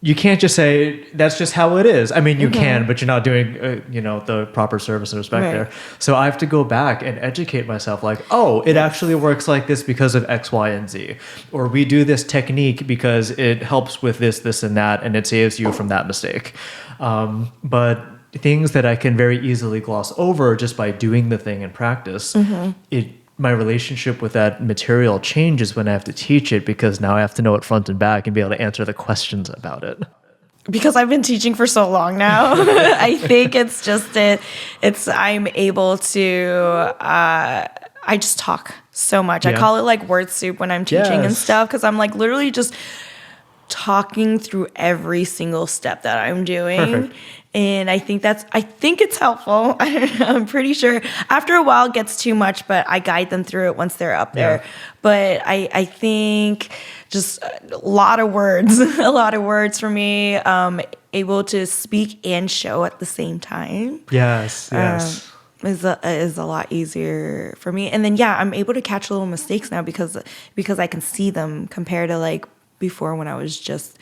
you can't just say that's just how it is. I mean, you can, but you're not doing, the proper service and respect there. So I have to go back and educate myself like, oh, it actually works like this because of X, Y, and Z. Or we do this technique because it helps with this, this, and that, and it saves you from that mistake. But things that I can very easily gloss over just by doing the thing in practice, my relationship with that material changes when I have to teach it, because now I have to know it front and back and be able to answer the questions about it. Because I've been teaching for so long now, I think it's just I'm able to, I just talk so much. I call it like word soup when I'm teaching and stuff, because I'm like literally just talking through every single step that I'm doing. Perfect. And I think it's helpful. I don't know, I'm pretty sure after a while it gets too much, but I guide them through it once they're up there. But I think just a lot of words for me, able to speak and show at the same time. Yes. Is a lot easier for me. And then I'm able to catch little mistakes now because I can see them, compared to like before when I was just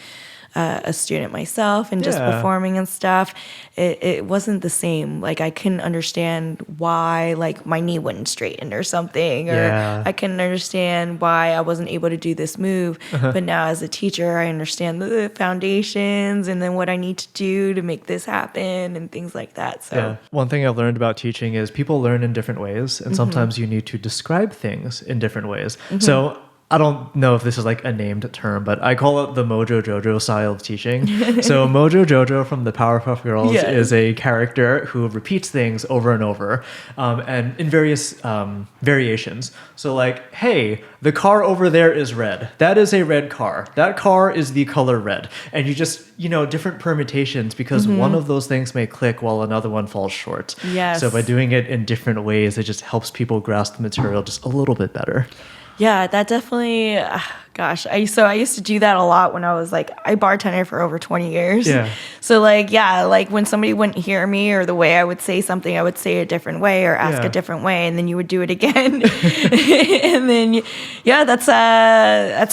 a student myself and just performing and stuff. It wasn't the same. Like I couldn't understand why like my knee wouldn't straighten or something, or I couldn't understand why I wasn't able to do this move. But now as a teacher, I understand the foundations and then what I need to do to make this happen and things like that. So one thing I've learned about teaching is people learn in different ways, and sometimes you need to describe things in different ways. So I don't know if this is like a named term, but I call it the Mojo Jojo style of teaching. So Mojo Jojo from the Powerpuff Girls is a character who repeats things over and over, and in various variations. So like, hey, the car over there is red. That is a red car. That car is the color red. And you just, different permutations, because one of those things may click while another one falls short. Yes. So by doing it in different ways, it just helps people grasp the material just a little bit better. Yeah, that definitely, Gosh, I used to do that a lot when I was like, I bartended for over 20 years. Yeah. So like, yeah, like when somebody wouldn't hear me or the way I would say something, I would say a different way or ask a different way, and then you would do it again. And then, yeah, that's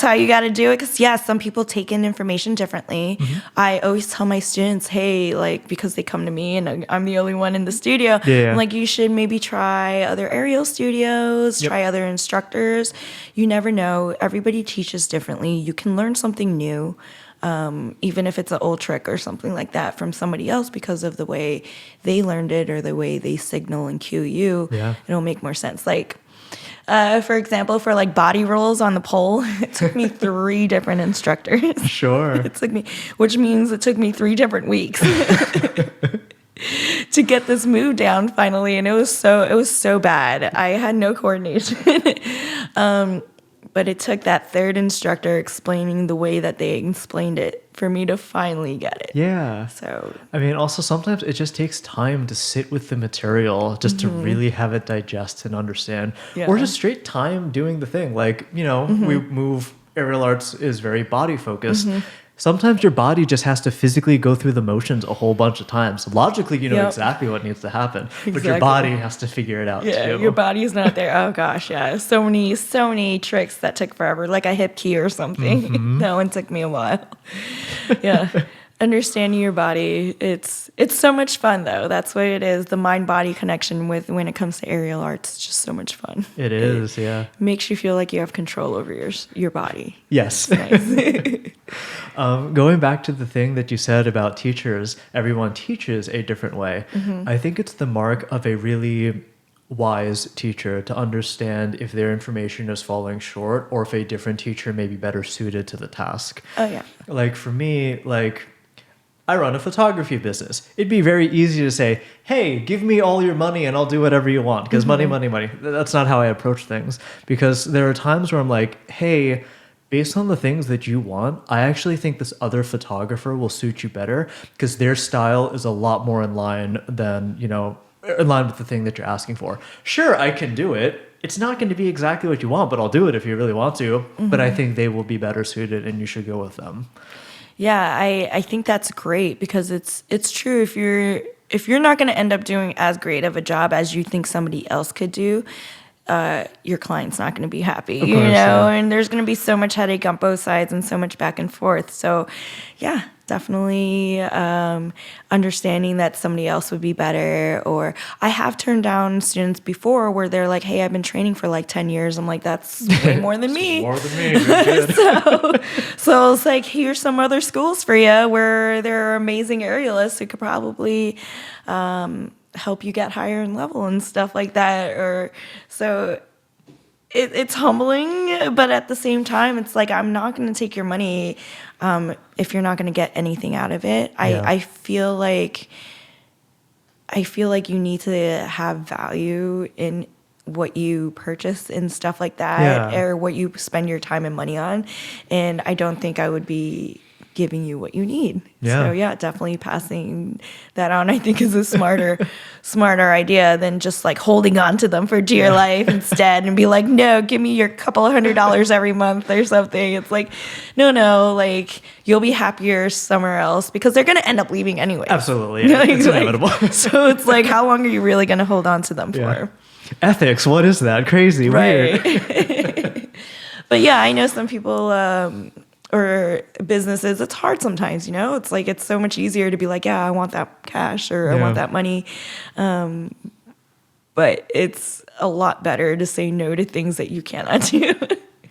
how you got to do it. Because yeah, some people take in information differently. I always tell my students, hey, like, because they come to me and I'm the only one in the studio, I'm like, you should maybe try other aerial studios, try other instructors. You never know. Everybody teaches differently. You can learn something new, even if it's an old trick or something like that from somebody else because of the way they learned it or the way they signal and cue you. It'll make more sense. Like, for example, for like body rolls on the pole, it took me 3 different instructors. Sure. Which means it took me 3 different weeks to get this move down finally, and it was so bad. I had no coordination. But it took that 3rd instructor explaining the way that they explained it for me to finally get it. Yeah. So, I mean, also sometimes it just takes time to sit with the material just to really have it digest and understand. Or just straight time doing the thing. Like, you know, we move, aerial arts is very body focused. Sometimes your body just has to physically go through the motions a whole bunch of times. Logically, you know exactly what needs to happen, but your body has to figure it out too. Your body's not there. Oh gosh, yeah. So many tricks that took forever, like a hip key or something. That one took me a while. Yeah. Understanding your body, it's so much fun though. That's what it is. The mind-body connection when it comes to aerial arts, it's just so much fun. It is, yeah. Makes you feel like you have control over your body. Yes. Nice. Going back to the thing that you said about teachers, everyone teaches a different way. I think it's the mark of a really wise teacher to understand if their information is falling short or if a different teacher may be better suited to the task. Oh yeah. Like for me, like I run a photography business. It'd be very easy to say, hey, give me all your money and I'll do whatever you want. Because money. That's not how I approach things. Because there are times where I'm like, hey, based on the things that you want, I actually think this other photographer will suit you better because their style is a lot more in line than, you know, in line with the thing that you're asking for. Sure, I can do it. It's not going to be exactly what you want, but I'll do it if you really want to. But I think they will be better suited and you should go with them. Yeah, I think that's great because it's true. If you're not going to end up doing as great of a job as you think somebody else could do, your client's not going to be happy, you know, and there's going to be so much headache on both sides and so much back and forth. So yeah, definitely understanding that somebody else would be better. Or I have turned down students before where they're like, hey, I've been training for like 10 years. I'm like, that's way more than me. More than me. Good. So it's like, here's some other schools for you where there are amazing aerialists who could probably help you get higher in level and stuff like that. Or so it's humbling, but at the same time, it's like, I'm not going to take your money if you're not going to get anything out of it. I feel like you need to have value in what you purchase and stuff like that, or what you spend your time and money on. And I don't think I would be giving you what you need. So yeah, definitely passing that on, I think, is a smarter idea than just like holding on to them for dear life instead and be like, no, give me your couple of $100 every month or something. It's like, no, like you'll be happier somewhere else because they're going to end up leaving anyway. Absolutely. Yeah. It's inevitable. So it's like, how long are you really going to hold on to them for? Ethics. What is that? Crazy. Right. Weird. But yeah, I know some people, or businesses, it's hard sometimes, you know? It's like, it's so much easier to be like, yeah, I want that cash or I want that money. But it's a lot better to say no to things that you cannot do.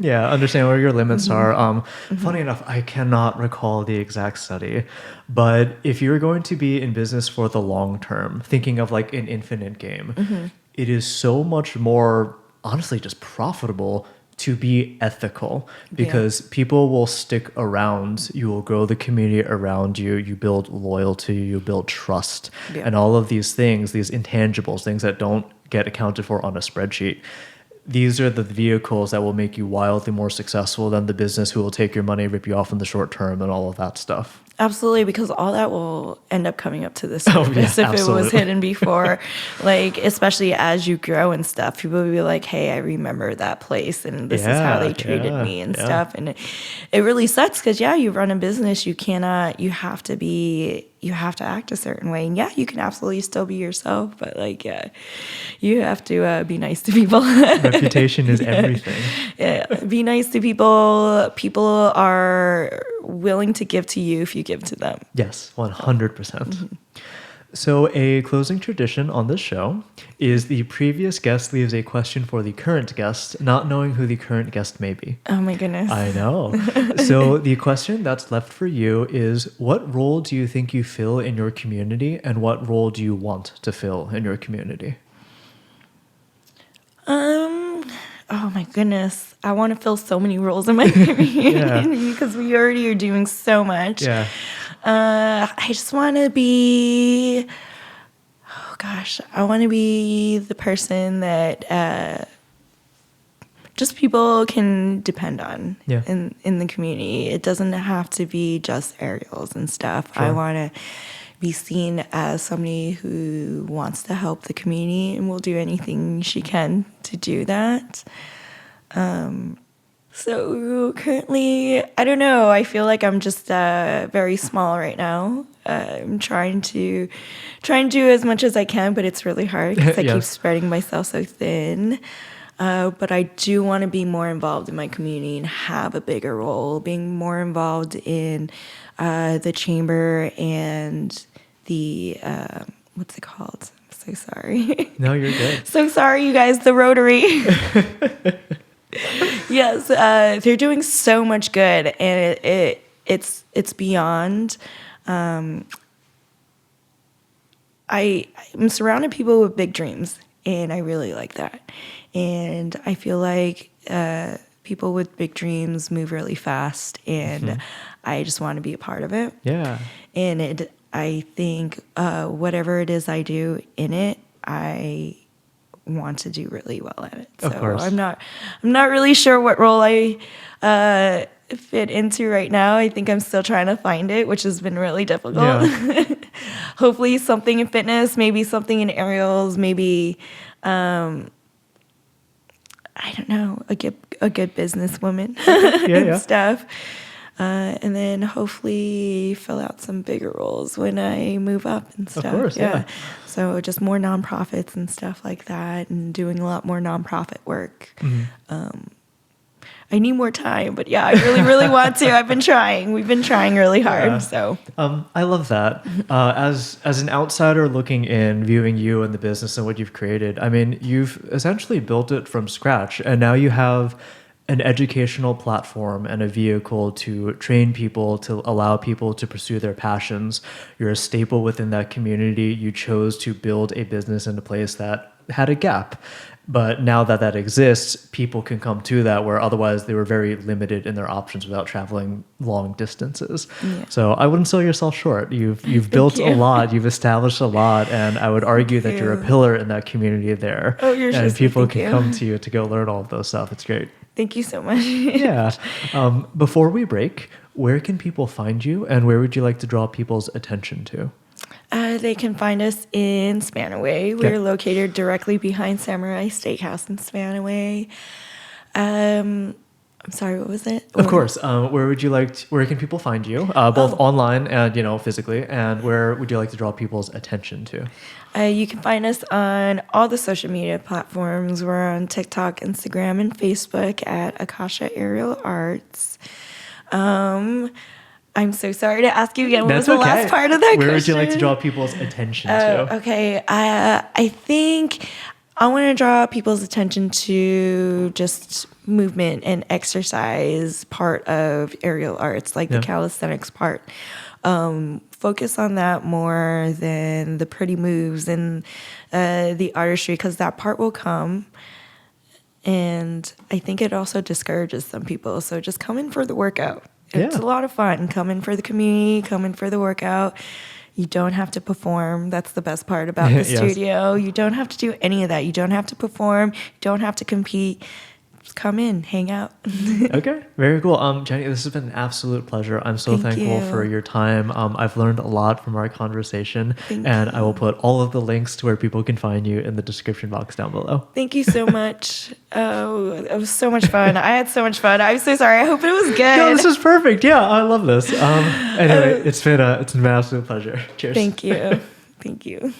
Yeah, understand where your limits are. Funny enough, I cannot recall the exact study, but if you're going to be in business for the long term, thinking of like an infinite game, it is so much more, honestly, just profitable to be ethical because people will stick around. You will grow the community around you. You build loyalty, you build trust, and all of these things, these intangibles, things that don't get accounted for on a spreadsheet. these are the vehicles that will make you wildly more successful than the business who will take your money, rip you off in the short term, and all of that stuff. Absolutely, because all that will end up coming up to the surface if absolutely. it was hidden before. Like, especially as you grow and stuff, people will be like, hey, I remember that place and this is how they treated me and stuff. And it really sucks because, you run a business, you have to act a certain way. And you can absolutely still be yourself, but you have to be nice to people. Reputation is everything. Be nice to people. People are willing to give to you if you give to them. Yes, 100%. So a closing tradition on this show is the previous guest leaves a question for the current guest, not knowing who the current guest may be. Oh my goodness. I know. So the question that's left for you is, what role do you think you fill in your community, and what role do you want to fill in your community? Oh my goodness. I want to fill so many roles in my community because we already are doing so much. Yeah. I just want to be, I want to be the person that just people can depend on in the community. It doesn't have to be just aerials and stuff. Sure. I want to be seen as somebody who wants to help the community and will do anything she can to do that. So currently, I don't know. I feel like I'm just very small right now. I'm trying to do as much as I can, but it's really hard because I keep spreading myself so thin. But I do want to be more involved in my community and have a bigger role, being more involved in the chamber and the, what's it called? I'm so sorry. No, you're good. So sorry, you guys, the Rotary. Yes, they're doing so much good, and it's beyond. I'm surrounded people with big dreams, and I really like that. And I feel like people with big dreams move really fast, and I just want to be a part of it. Yeah. And I think whatever it is I do in it, I want to do really well at it. Of course. I'm not really sure what role I fit into right now. I think I'm still trying to find it, which has been really difficult. Yeah. Hopefully something in fitness, maybe something in aerials, maybe I don't know, a good businesswoman and stuff. And then hopefully fill out some bigger roles when I move up and stuff. Of course, yeah. So just more nonprofits and stuff like that, and doing a lot more nonprofit work. I need more time, but I really, really want to. I've been trying. We've been trying really hard. Yeah. So I love that. As an outsider looking in, viewing you and the business and what you've created, I mean, you've essentially built it from scratch, and now you have an educational platform and a vehicle to train people, to allow people to pursue their passions. You're a staple within that community. You chose to build a business in a place that had a gap. But now that exists, people can come to that where otherwise they were very limited in their options without traveling long distances. Yeah. So I wouldn't sell yourself short. You've built a lot, you've established a lot, and I would argue that you're a pillar in that community there. Oh, you're and people can come to you to go learn all of those stuff. It's great. Thank you so much. Yeah. Before we break, where can people find you, and where would you like to draw people's attention to? They can find us in Spanaway. We're located directly behind Samurai Steakhouse in Spanaway. I'm sorry, what was it? Of course. Where can people find you? Both online and, physically. And where would you like to draw people's attention to? You can find us on all the social media platforms. We're on TikTok, Instagram, and Facebook at Akasha Aerial Arts. I'm so sorry to ask you again. What was the last part of that question? Where would you like to draw people's attention to? Okay. I think I want to draw people's attention to just movement and exercise part of aerial arts, like the calisthenics part. Focus on that more than the pretty moves and the artistry, because that part will come. And I think it also discourages some people. So just come in for the workout. It's a lot of fun. Come in for the community, come in for the workout. You don't have to perform. That's the best part about the Yes. studio. You don't have to do any of that. You don't have to perform. You don't have to compete. Just come in, hang out. Okay, very cool. Jenni, this has been an absolute pleasure. I'm so Thank thankful you. for your time. I've learned a lot from our conversation, Thank and I will you. put all of the links to where people can find you in the description box down below. Thank you so much. Oh, it was so much fun. I had so much fun. I'm so sorry. I hope it was good. No, this is perfect. Yeah, I love this. Anyway, it's been an absolute pleasure. Cheers. Thank you. Thank you.